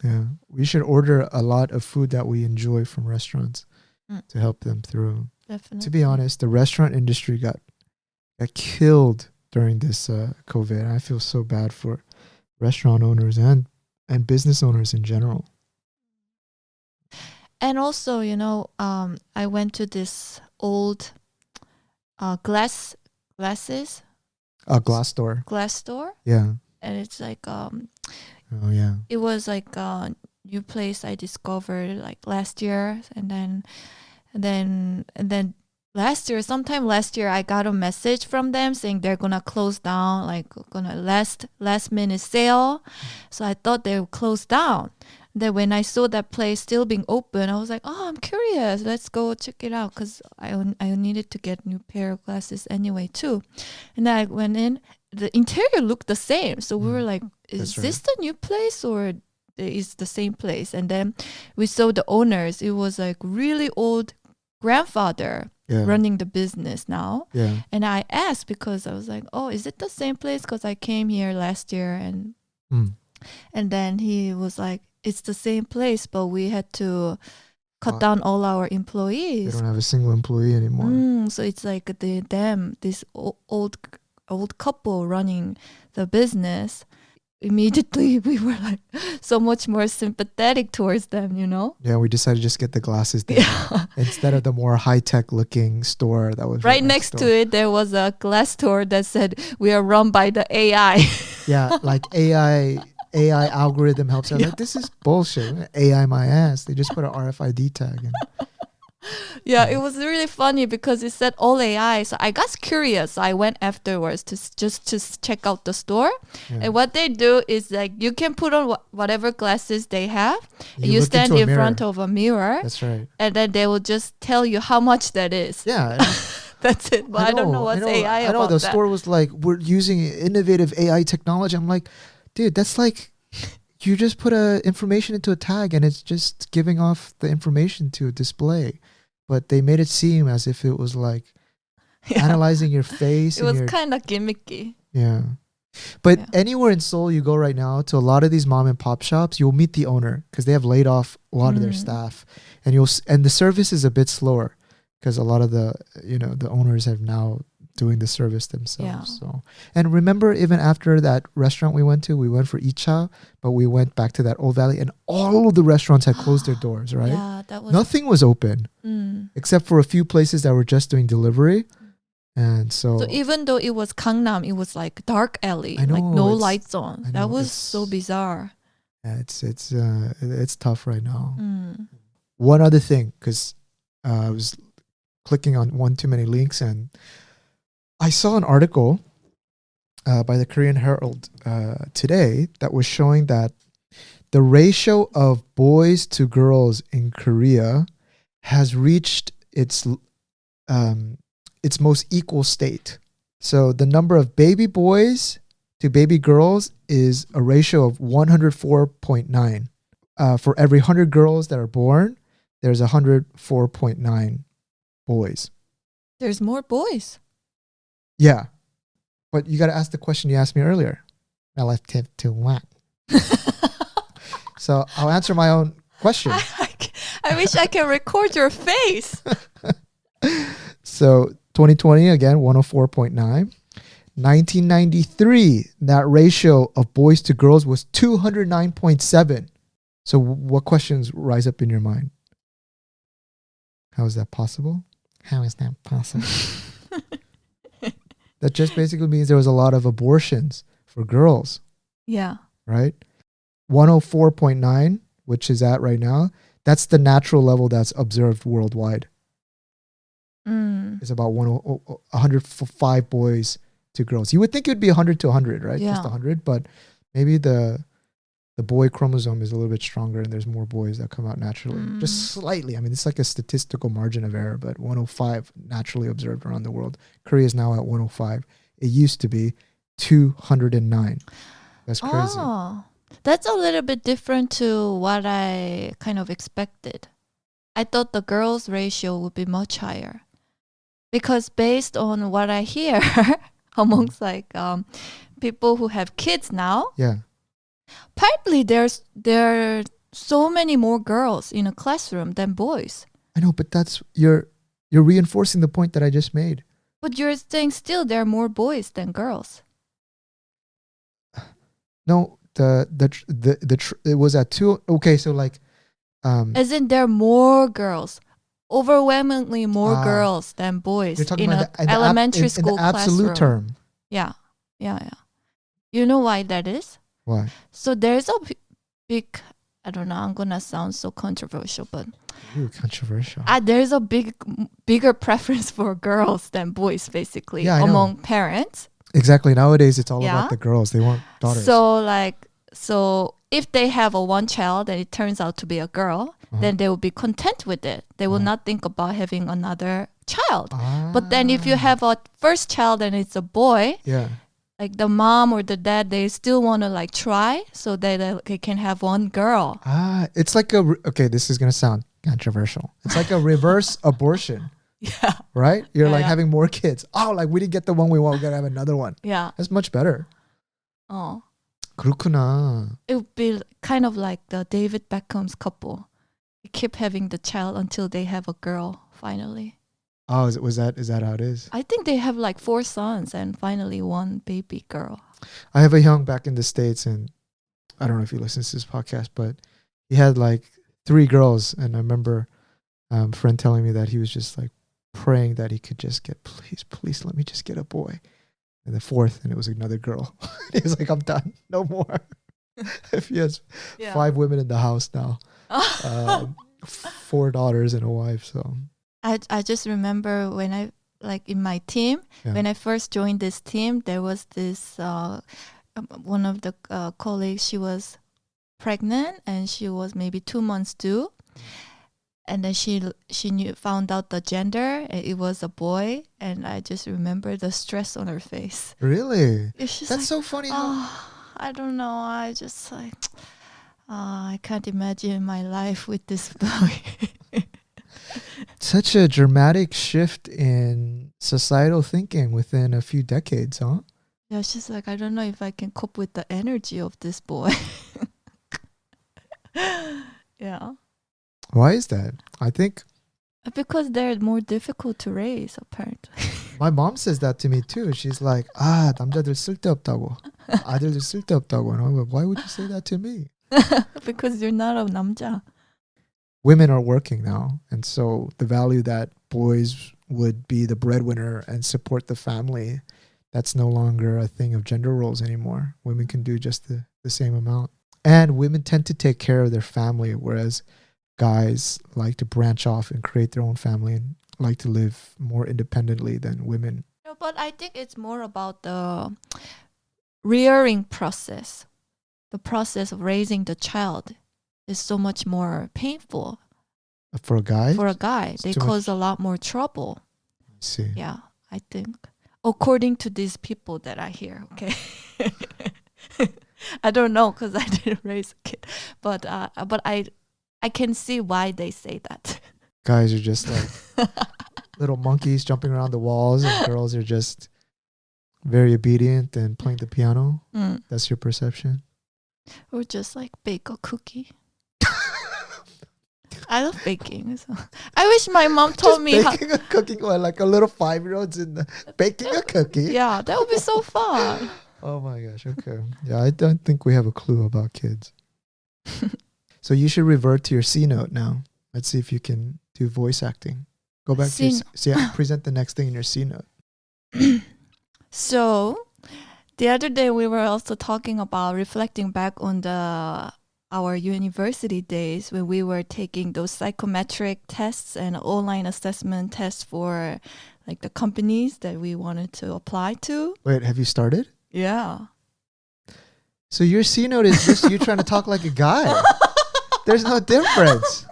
Yeah. We should order a lot of food that we enjoy from restaurants to help them through. Definitely. To be honest, the restaurant industry got killed during this COVID. And I feel so bad for restaurant owners and business owners in general. And also, you know, I went to this old glass store. Yeah. And it's like Oh yeah. it was like a new place I discovered like last year, and then sometime last year I got a message from them saying they're gonna close down, like gonna last minute sale. So I thought they would close down. Then when I saw that place still being open, I was like, oh, I'm curious. Let's go check it out because I needed to get a new pair of glasses anyway too. And then I went in. The interior looked the same. So we were like, is this the new place or is the same place? And then we saw the owners. It was like really old grandfather running the business now. Yeah. And I asked because I was like, oh, is it the same place? Because I came here last year. And then he was like, it's the same place, but we had to cut down all our They employees. don't have a single employee anymore. So it's like this old couple running the business. Immediately we were like so much more sympathetic towards them, you know? Yeah, we decided to just get the glasses there instead of the more high-tech looking store that was right next to it. There was a glass store that said we are run by the AI. Yeah, like AI algorithm helps us. Like, this is bullshit. AI my ass. They just put an RFID tag in. Yeah, it was really funny because it said all AI. So I got curious. So I went afterwards to check out the store. Yeah. And what they do is like you can put on whatever glasses they have. You look stand into a in mirror. front of a mirror. That's right. And then they will just tell you how much that is. Yeah. That's it. But I don't know what's AI I know about the that. store was like, we're using innovative AI technology. I'm like, dude, that's like you just put information into a tag and it's just giving off the information to a display. But they made it seem as if it was like analyzing your face. It was kind of gimmicky. Yeah. But anywhere in Seoul you go right now, to a lot of these mom and pop shops, you'll meet the owner because they have laid off a lot of their staff, and the service is a bit slower because a lot of the owners have now doing the service themselves. Yeah. So, and remember, even after that restaurant we went for Icha, but we went back to that Old Valley, and all of the restaurants had closed their doors. Right? Yeah, that was Nothing was open except for a few places that were just doing delivery. And so even though it was Gangnam, it was like dark alley, I know, like no lights on. I That know, was it's so bizarre. yeah, it's tough right now. One other thing, because I was clicking on one too many links, and I saw an article by the Korean Herald today that was showing that the ratio of boys to girls in Korea has reached its most equal state. So the number of baby boys to baby girls is a ratio of 104.9. For every 100 girls that are born, there's 104.9 boys. There's more boys. Yeah. But you got to ask the question you asked me earlier. Relative to what? So I'll answer my own question. I wish I can record your face. So 2020, again, 104.9. 1993, that ratio of boys to girls was 209.7. So what questions rise up in your mind? How is that possible? How is that possible? That just basically means there was a lot of abortions for girls, Yeah. right? 104.9, which is at right now, that's the natural level that's observed worldwide. It's about 105 boys to girls. You would think it would be 100 to 100, right? Yeah. Just 100, but maybe the boy chromosome is a little bit stronger and there's more boys that come out naturally. Just slightly. I mean, it's like a statistical margin of error, but 105 naturally observed around the world. Korea is now at 105. It used to be 209. That's crazy. Oh, that's a little bit different to what I kind of expected. I thought the girls' ratio would be much higher. Because based on what I hear amongst like people who have kids now, Yeah. partly there are so many more girls in a classroom than boys. I know, but that's you're reinforcing the point that I just made. But you're saying still there are more boys than girls. No, it was at 2. Okay, so like As in there are more girls. Overwhelmingly more girls than boys you're talking in about an elementary school in the absolute classroom. term. Yeah. You know why that is? Why? So there's a big, I don't know, I'm going to sound so controversial, but Ooh, controversial. there's a bigger preference for girls than boys, basically, Yeah, I know. among parents. Exactly. Nowadays, it's all Yeah. about the girls. They want daughters. So if they have one child and it turns out to be a girl, then they will be content with it. They will not think about having another child. But then if you have a first child and it's a boy, yeah. like the mom or the dad, they still want to like try so that they can have one girl. It's like okay, this is going to sound controversial. It's like a reverse abortion, Yeah. right? You're like yeah. having more kids. Oh, like we didn't get the one we want. We got to have another one. Yeah. That's much better. Oh. 그렇구나. It would be kind of like the David Beckham's couple. keep having the child until they have a girl finally. Oh, is that how it is? I think they have like 4 sons and finally one baby girl. I have a young back in the States, and I don't know if he listens to this podcast, but he had like 3 girls, and I remember a friend telling me that he was just like praying that he could just get, please let me just get a boy. And the 4th, and it was another girl. He was like, I'm done, no more. If he has 5 women in the house now, 4 daughters and a wife, so. I just remember when I, like in my team, when I first joined this team, there was this, one of the colleagues, she was pregnant and she was maybe 2 months due. And then she found out the gender, and it was a boy. And I just remember the stress on her face. Really? That's like, so funny. I don't know. I just like, I can't imagine my life with this boy. Such a dramatic shift in societal thinking within a few decades, huh? Yeah, she's like, I don't know if I can cope with the energy of this boy. Yeah. Why is that? I think because they're more difficult to raise, apparently. My mom says that to me too. She's like, 남자들 쓸데없다고. 아들들 쓸데없다고. And I'm like, why would you say that to me? Because you're not a 남자. Women are working now, and so the value that boys would be the breadwinner and support the family, that's no longer a thing of gender roles anymore. Women can do just the same amount. And women tend to take care of their family, whereas guys like to branch off and create their own family and like to live more independently than women. No, but I think it's more about the rearing process. The process of raising the child is so much more painful. For a guy? For a guy. They cause a lot more trouble. I see. Yeah, I think. According to these people that I hear, okay? I don't know because I didn't raise a kid. But I can see why they say that. Guys are just like little monkeys jumping around the walls, and girls are just very obedient and playing the piano. That's your perception? Or just like bake a cookie. I love baking. So. I wish my mom told me baking a cookie, like a little 5-year-old's in the baking a cookie. Yeah, that would be so fun. Oh my gosh. Okay. Yeah, I don't think we have a clue about kids. So you should revert to your C note now. Let's see if you can do voice acting. Go back to your present the next thing in your C note. So the other day we were also talking about reflecting back on our university days when we were taking those psychometric tests and online assessment tests for like the companies that we wanted to apply to. Wait, have you started? Yeah. So your C note is just you trying to talk like a guy. There's no difference.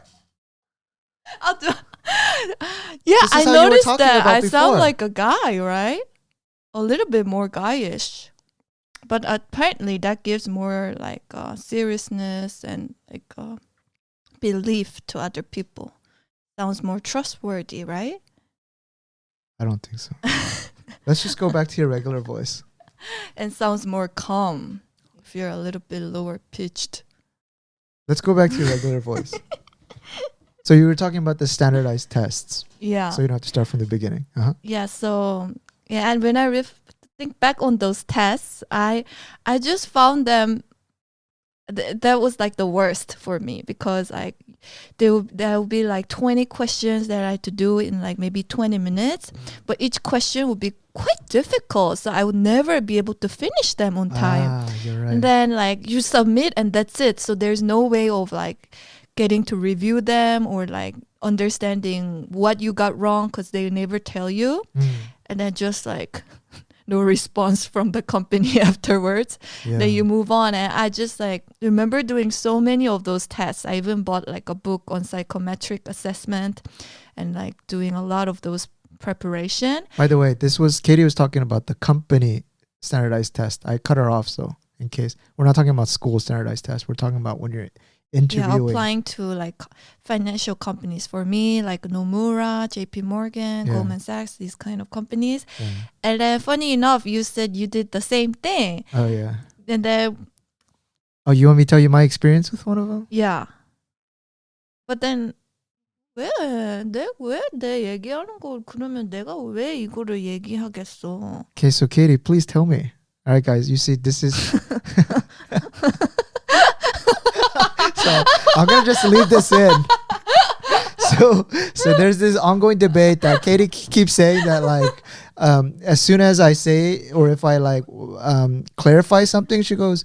Yeah, I noticed that I before. sound like a guy, right? A little bit more guyish. But apparently that gives more like seriousness and like belief to other people. Sounds more trustworthy, right? I don't think so. Let's just go back to your regular voice. And sounds more calm if you're a little bit lower pitched. Let's go back to your regular voice. So you were talking about the standardized tests. Yeah. So you don't have to start from the beginning. Yeah. So yeah, and when I think back on those tests, I just found them. That was like the worst for me because there would be like 20 questions that I had to do in like maybe 20 minutes, but each question would be quite difficult, so I would never be able to finish them on time. You're right. And then like you submit and that's it. So there's no way of like getting to review them or like understanding what you got wrong because they never tell you. And then just like no response from the company afterwards. Yeah. Then you move on. And I just like remember doing so many of those tests. I even bought like a book on psychometric assessment and like doing a lot of those preparation. By the way, Katie was talking about the company standardized test. I cut her off, so in case we're not talking about school standardized test. We're talking about when you're interviewing. Yeah, applying to like financial companies. For me, like Nomura, JP Morgan, Goldman Sachs, these kind of companies. Yeah. And then funny enough, you said you did the same thing. Oh, yeah. And then... Oh, you want me to tell you my experience with one of them? Yeah. But then 왜 내 얘기하는 걸 그러면 내가 왜 이거를 얘기하겠어? Okay, so Katie, please tell me. All right, guys, you see, this is. So I'm gonna just leave this in. So there's this ongoing debate that Katie keeps saying that like as soon as I say or if I like clarify something, she goes,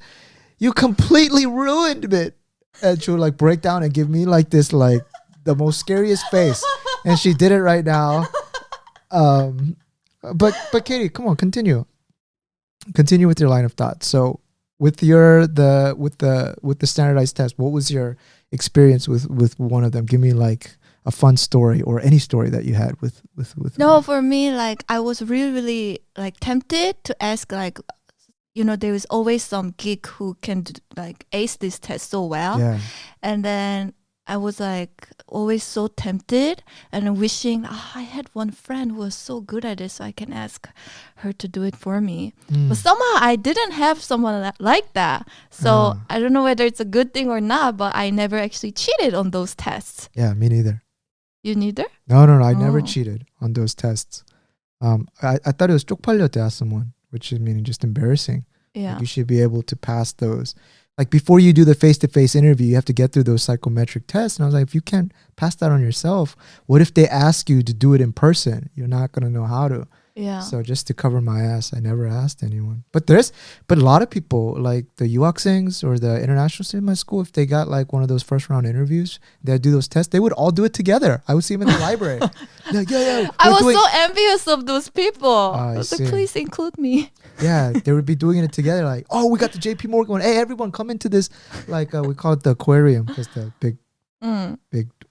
"You completely ruined it," and she'll like break down and give me like this like the most scariest face, and she did it right now. But Katie, come on, continue with your line of thought. So with the standardized test, what was your experience with one of them? Give me like a fun story or any story that you had with No, for me, like I was really, really like tempted to ask like, there is always some geek who can like ace this test so well. Yeah. And then I was like always so tempted and wishing I had one friend who was so good at it so I can ask her to do it for me. But somehow I didn't have someone like that. So I don't know whether it's a good thing or not, but I never actually cheated on those tests. Yeah, me neither. You neither? No, I never cheated on those tests. I thought it was 쪽팔려 to ask someone, which is meaning just embarrassing. Yeah. Like you should be able to pass those. Like before you do the face-to-face interview, you have to get through those psychometric tests. And I was like, if you can't pass that on yourself, what if they ask you to do it in person? You're not going to know how to. Yeah. So just to cover my ass, I never asked anyone. But a lot of people, like the 유학생s or the international students in my school, if they got like one of those first round interviews, they'd do those tests, they would all do it together. I would see them in the library. Like, yeah. I was so envious of those people. I was see. like, please include me. Yeah, they would be doing it together. Like, oh, we got the JP Morgan one. Hey, everyone, come into this. Like, we call it the aquarium because the big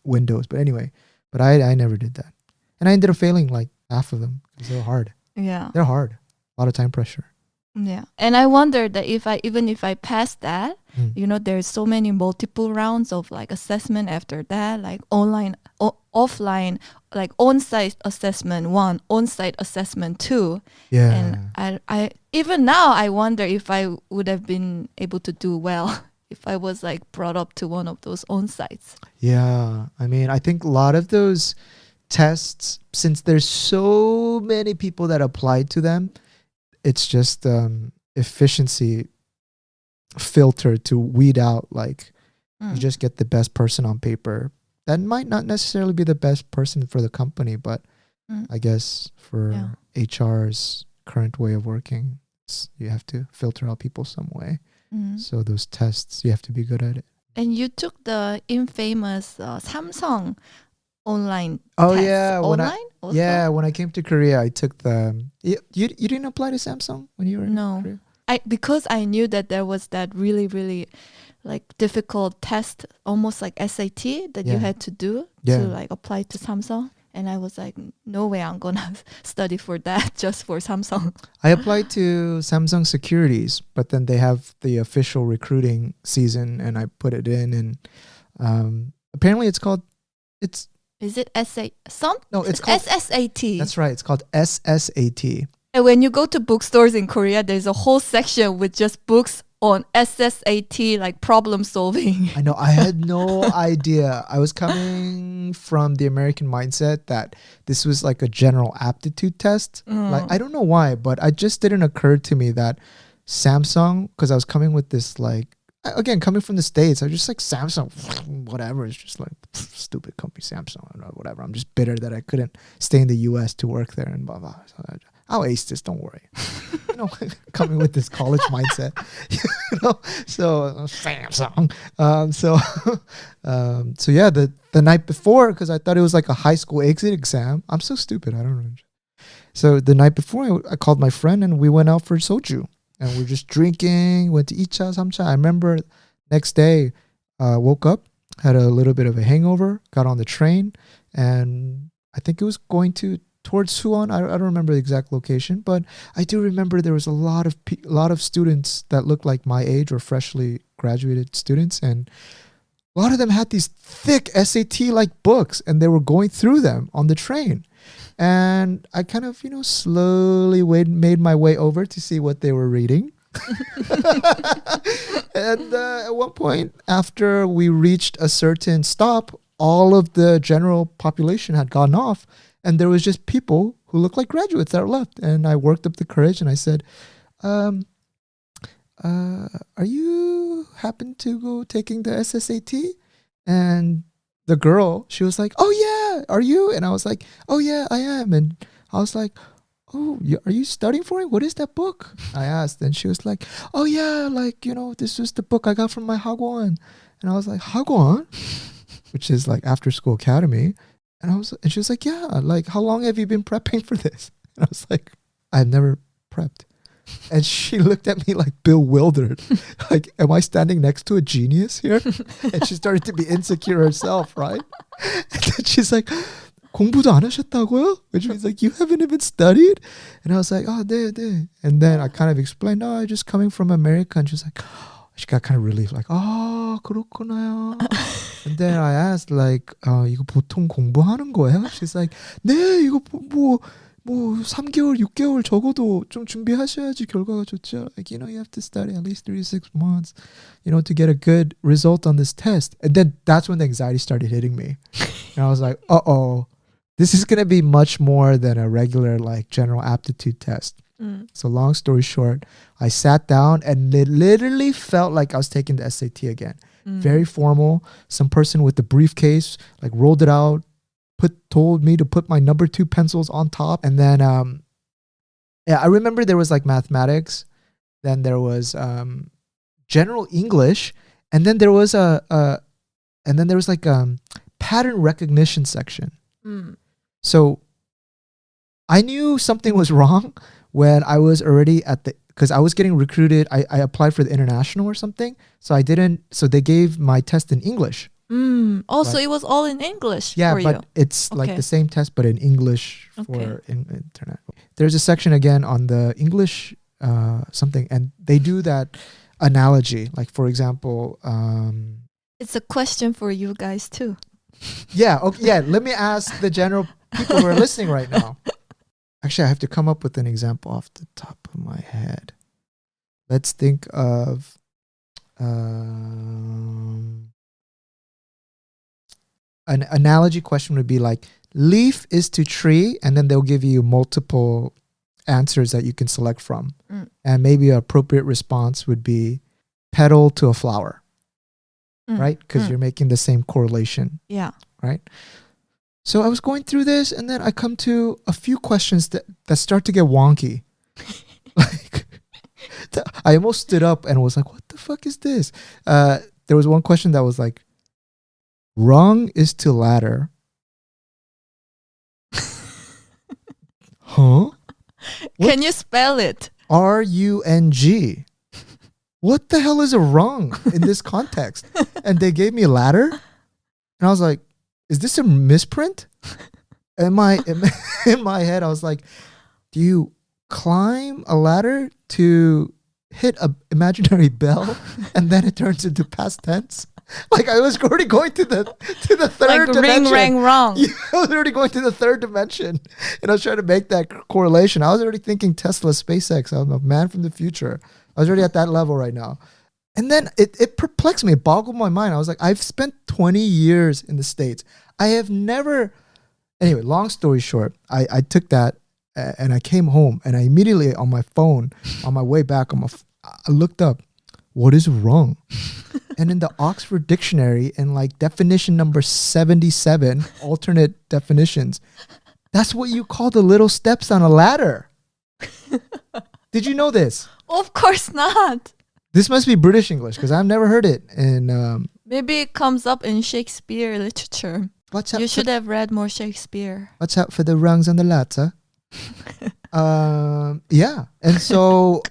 windows. But anyway, I never did that. And I ended up failing like half of them because they're hard. Yeah. They're hard. A lot of time pressure. Yeah. And I wondered that even if I passed that, there's so many multiple rounds of like assessment after that, like online, offline, like on-site assessment 1, on-site assessment 2. Yeah. And I even now I wonder if I would have been able to do well if I was like brought up to one of those on-sites. Yeah. I mean, I think a lot of those tests, since there's so many people that applied to them, it's just efficiency filter to weed out like you just get the best person on paper. That might not necessarily be the best person for the company, but I guess for HR's current way of working, you have to filter out people some way. So those tests, you have to be good at it. And you took the infamous Samsung online test. Yeah. Online? When I came to Korea, I took the... You didn't apply to Samsung when you were in Korea? Because I knew that there was that really, really like difficult test, almost like SAT that you had to do to like apply to Samsung. And I was like, no way I'm going to study for that just for Samsung. I applied to Samsung Securities, but then they have the official recruiting season and I put it in and apparently it's called... Is it SSAT? No, it's called SSAT. That's right. It's called SSAT. And when you go to bookstores in Korea, there's a whole section with just books on SSAT, like problem solving. I know. I had no idea. I was coming from the American mindset that this was like a general aptitude test. Like I don't know why, but it just didn't occur to me that Samsung, because I was coming with this like, again, coming from the States, I was just like, Samsung, whatever. It's just like, stupid company, Samsung, whatever. I'm just bitter that I couldn't stay in the US to work there and blah, blah. So I'll ace this, don't worry. Coming with this college mindset. So Samsung. So yeah, the night before, because I thought it was like a high school exit exam. I'm so stupid. I don't know. So the night before, I called my friend and we went out for soju. And we're just drinking, went to 2차, 3차. I remember next day, woke up, had a little bit of a hangover, got on the train, and I think it was going towards Suwon. I don't remember the exact location, but I do remember there was a lot of students that looked like my age or freshly graduated students, and a lot of them had these thick SAT-like books, and they were going through them on the train. And I kind of, slowly made my way over to see what they were reading. And at one point, after we reached a certain stop, all of the general population had gone off, and there was just people who looked like graduates that were left. And I worked up the courage and I said, are you happen to go taking the SSAT? And the girl, she was like, oh yeah, are you? And I was like, oh yeah, I am. And I was like, oh, are you studying for it? What is that book? I asked, and she was like, oh yeah, like, this was the book I got from my hagwon. And I was like, hagwon? Which is like after school academy. And she was like, yeah, like, how long have you been prepping for this? And I was like, I've never prepped. And she looked at me like bewildered. Like, am I standing next to a genius here? And she started to be insecure herself, right? And then she's like, 공부도 안 하셨다고요? Which means like, you haven't even studied? And I was like, oh, 네. And then I kind of explained, no, I'm just coming from America. And she was like, she got kind of relieved, like, oh, 그렇구나요. And then I asked, like, 이거 보통 공부하는 거예요? She's like, 네, 이거 뭐 3개월, 6개월 적어도 좀 준비하셔야지 결과가 좋죠. Like, you have to study at least 3 to 6 months, to get a good result on this test. And then that's when the anxiety started hitting me. And I was like, uh-oh, this is going to be much more than a regular, like, general aptitude test. So long story short, I sat down and it literally felt like I was taking the SAT again. Very formal. Some person with the briefcase, like, rolled it out, told me to put my number 2 pencils on top. And then, I remember there was like mathematics. Then there was general English. And then there was like pattern recognition section. So I knew something was wrong when I was already because I was getting recruited. I applied for the international or something. So they gave my test in English. So it was all in English. Yeah, for but you. it's like the same test, but in English for internet. There's a section again on the English something, and they do that analogy. Like, for example, it's a question for you guys too. Yeah. Okay. Yeah. Let me ask the general people who are listening right now. Actually, I have to come up with an example off the top of my head. Let's think of an analogy question would be like, leaf is to tree, and then they'll give you multiple answers that you can select from. And maybe an appropriate response would be petal to a flower, right? Because you're making the same correlation. Yeah. Right? So I was going through this, and then I come to a few questions that start to get wonky. Like, I almost stood up and was like, what the fuck is this? There was one question that was like, rung is to ladder. Huh? Can you spell it? RUNG. What the hell is a rung in this context? And they gave me a ladder. And I was like, is this a misprint? In my head, I was like, do you climb a ladder to hit an imaginary bell and then it turns into past tense? Like, I was already going to the third dimension. Ring, rang, wrong. Yeah, I was already going to the third dimension. And I was trying to make that correlation. I was already thinking Tesla, SpaceX. I'm a man from the future. I was already at that level right now. And then it perplexed me. It boggled my mind. I was like, I've spent 20 years in the States. I have never... Anyway, long story short, I took that and I came home and I immediately on my phone, on my way back, I looked up, what is rung? And in the Oxford Dictionary, in like definition number 77, alternate definitions, that's what you call the little steps on a ladder. Did you know this? Of course not. This must be British English because I've never heard it. And maybe it comes up in Shakespeare literature. You should have read more Shakespeare. Watch out for the rungs on the ladder. Yeah. And so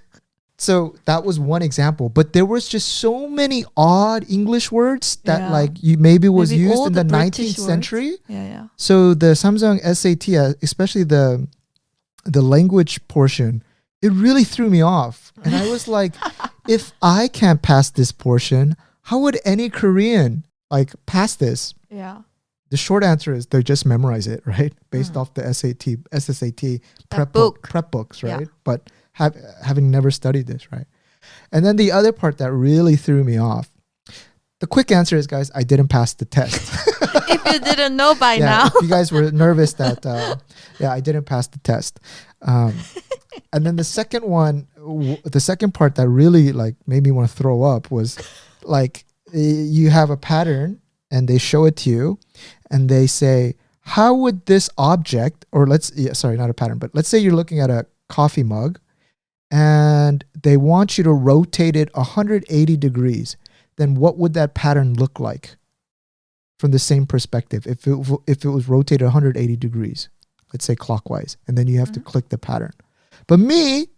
that was one example. But there was just so many odd English words that maybe used in the 19th century. Yeah. So the Samsung SAT, especially the language portion, it really threw me off. And I was like, if I can't pass this portion, how would any Korean pass this? Yeah. The short answer is they just memorize it, right? Based off the SSAT prep books, right? Yeah. But having never studied this, right? And then the other part that really threw me off, the quick answer is, guys, I didn't pass the test. If you didn't know by Yeah, now. if you guys were nervous that, I didn't pass the test. And then the second one, the second part that really like made me want to throw up was like you have a pattern and they show it to you and they say, how would this object, or sorry, not a pattern, but let's say you're looking at a coffee mug and they want you to rotate it 180 degrees. Then what would that pattern look like from the same perspective if it was rotated 180 degrees, let's say clockwise, and then you have to click the pattern. But me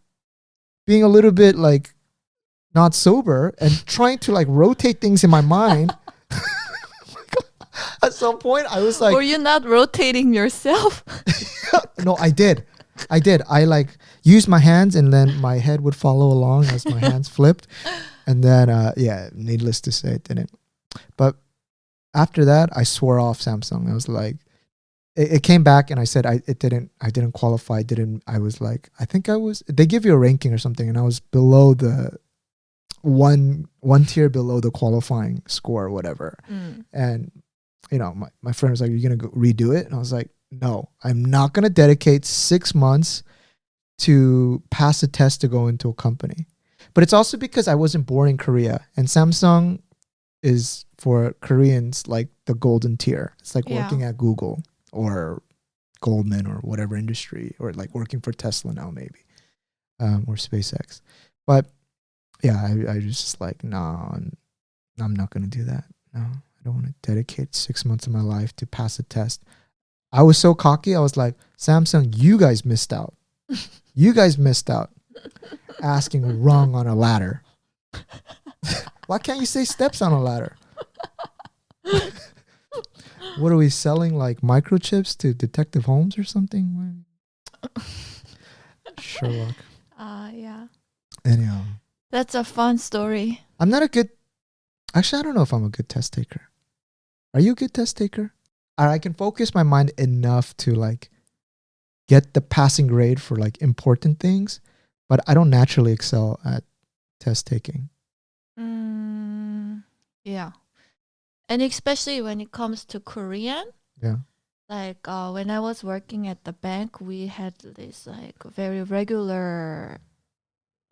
being a little bit like not sober and trying to like rotate things in my mind, at some point I was like, Were you not rotating yourself? no, I did. I like used my hands and then my head would follow along as my hands flipped. And then, needless to say, it didn't. But after that, I swore off Samsung. I was like, it came back and I said I didn't qualify. I was like, I think they give you a ranking or something. And I was below the one tier below the qualifying score or whatever. And, my friend was like, you're going to go redo it? And I was like, no, I'm not going to dedicate 6 months to pass a test to go into a company. But it's also because I wasn't born in Korea, and Samsung is for Koreans like the golden tier. It's like working at Google or Goldman or whatever industry, or like working for Tesla now maybe, or SpaceX. But yeah, I just like, no, I'm not going to do that. No, I don't want to dedicate 6 months of my life to pass a test. I was so cocky. I was like, Samsung, you guys missed out. You guys missed out asking Rung on a ladder. Why can't you say steps on a ladder? What are we selling, like microchips to Detective Holmes or something? Sherlock. Yeah. Anyhow. That's a fun story. I'm not a good... Actually, I don't know if I'm a good test taker. Are you a good test taker? I can focus my mind enough to like get the passing grade for like important things, but I don't naturally excel at test taking. Yeah. And especially when it comes to Korean. Yeah. Like when I was working at the bank, we had this like very regular,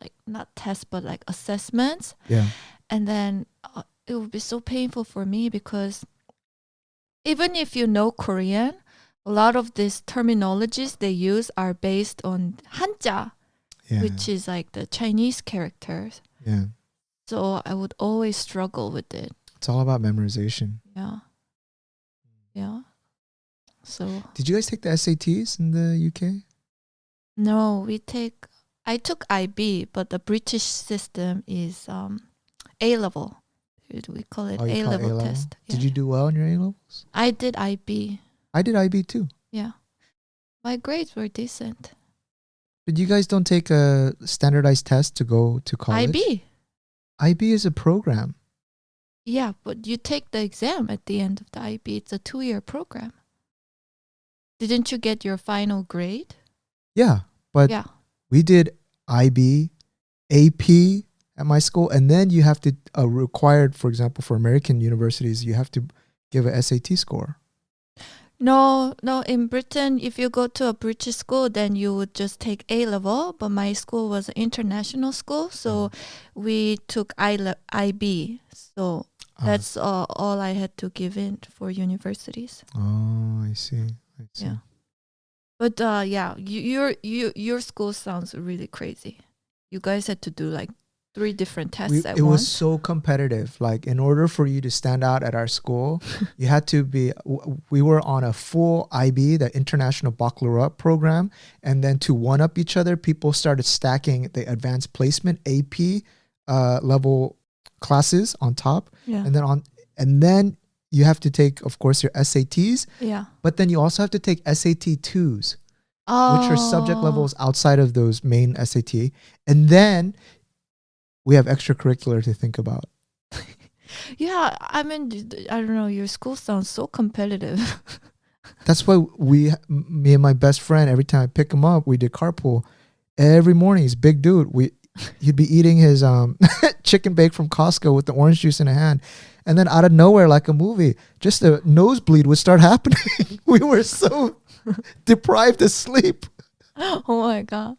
like not tests, but like assessments. Yeah. And then it would be so painful for me because even if you know Korean, a lot of these terminologies they use are based on Hanja, which is like the Chinese characters. Yeah. So I would always struggle with it. It's all about memorization. Yeah. Yeah. So. Did you guys take the SATs in the UK? No, I took IB, but the British system is A-level. We call it A-level test. Did you do well in your A-levels? I did IB. I did IB too. Yeah. My grades were decent. But you guys don't take a standardized test to go to college? IB. IB is a program. Yeah, but you take the exam at the end of the IB. It's a 2-year program. Didn't you get your final grade? Yeah, but we did IB, AP at my school, and then you have to required, for example, for American universities, you have to give a SAT score. No. In Britain, if you go to a British school, then you would just take A-level. But my school was an international school, so we took IB. So that's all I had to give in for universities. Oh, I see. Yeah. But your school sounds really crazy. You guys had to do like 3 different tests at once. It was so competitive. Like in order for you to stand out at our school, you had to be, we were on a full IB, the International Baccalaureate program. And then to one up each other, people started stacking the advanced placement AP level classes on top. Yeah. And then you have to take, of course, your SATs. Yeah. But then you also have to take SAT 2s, which are subject levels outside of those main SAT. And then we have extracurricular to think about. Yeah, I mean, I don't know. Your school sounds so competitive. That's why me and my best friend, every time I pick him up, we did carpool. Every morning, he's a big dude. He'd be eating his chicken bake from Costco with the orange juice in a hand. And then out of nowhere, like a movie, just a nosebleed would start happening. We were so deprived of sleep. Oh my God.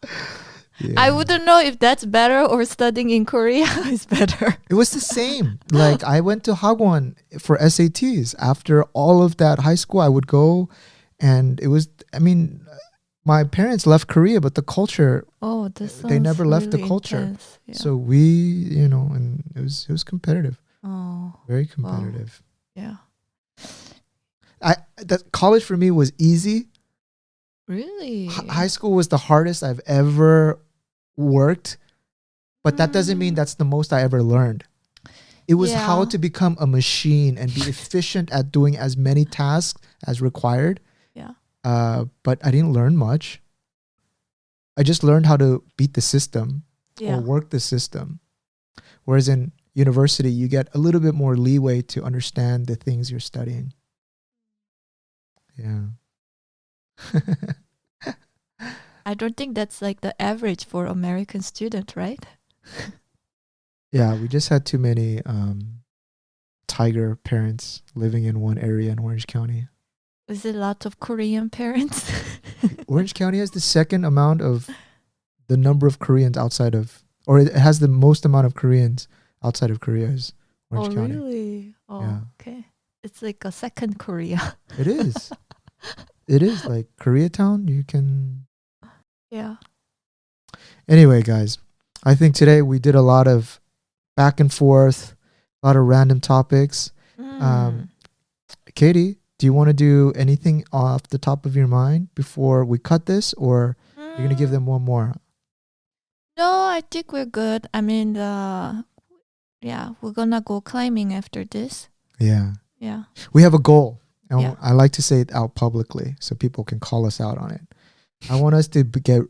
Yeah. I wouldn't know if that's better or studying in Korea is better. It was the same. Like I went to Hagwon for SATs. After all of that high school, I would go, and it was, I mean, my parents left Korea, but the culture, Oh, this they never sounds left the really culture. intense. Yeah. So we, you know, and it was competitive, Oh, very competitive. yeah. That college for me was easy. Really? High school was the hardest I've ever worked, but that doesn't mean that's the most I ever learned. It was how to become a machine and be efficient at doing as many tasks as required. Yeah. But I didn't learn much. I just learned how to beat the system or work the system. Whereas in university, you get a little bit more leeway to understand the things you're studying. Yeah. I don't think that's like the average for American student, right? Yeah, we just had too many tiger parents living in one area in Orange County. Is it a lot of Korean parents? Orange County has the second amount of the number of Koreans outside of, or it has the most amount of Koreans outside of Korea is Orange County. Really? Oh, Yeah. okay. It's like a second Korea. It is. It is like Koreatown. You can. Yeah. Anyway, guys, I think today we did a lot of back and forth, a lot of random topics. Katie, do you want to do anything off the top of your mind before we cut this, or you're going to give them one more? No, I think we're good. I mean, yeah, we're going to go climbing after this. Yeah. Yeah. We have a goal. And Yeah. I like to say it out publicly so people can call us out on it. I want us to get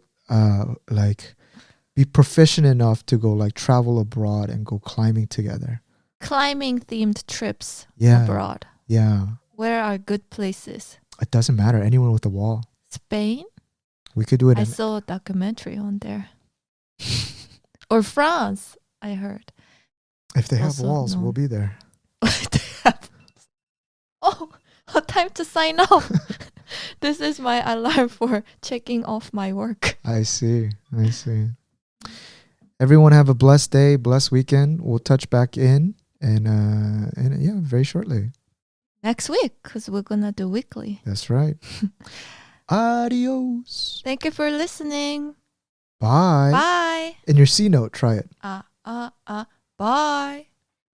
be proficient enough to go like travel abroad and go climbing together. Climbing themed trips Yeah. abroad. Yeah. Where are good places? It doesn't matter. Anyone with a wall. Spain? We could do it. I saw a documentary on there. Or France, I heard. If they have Also, walls, no. we'll be there. Oh, time to sign off. This is my alarm for checking off my work. I see. Everyone have a blessed day, blessed weekend. We'll touch back in and yeah, very shortly. Next week, because we're going to do weekly. That's right. Adios. Thank you for listening. Bye. Bye. In your C note, try it. Bye.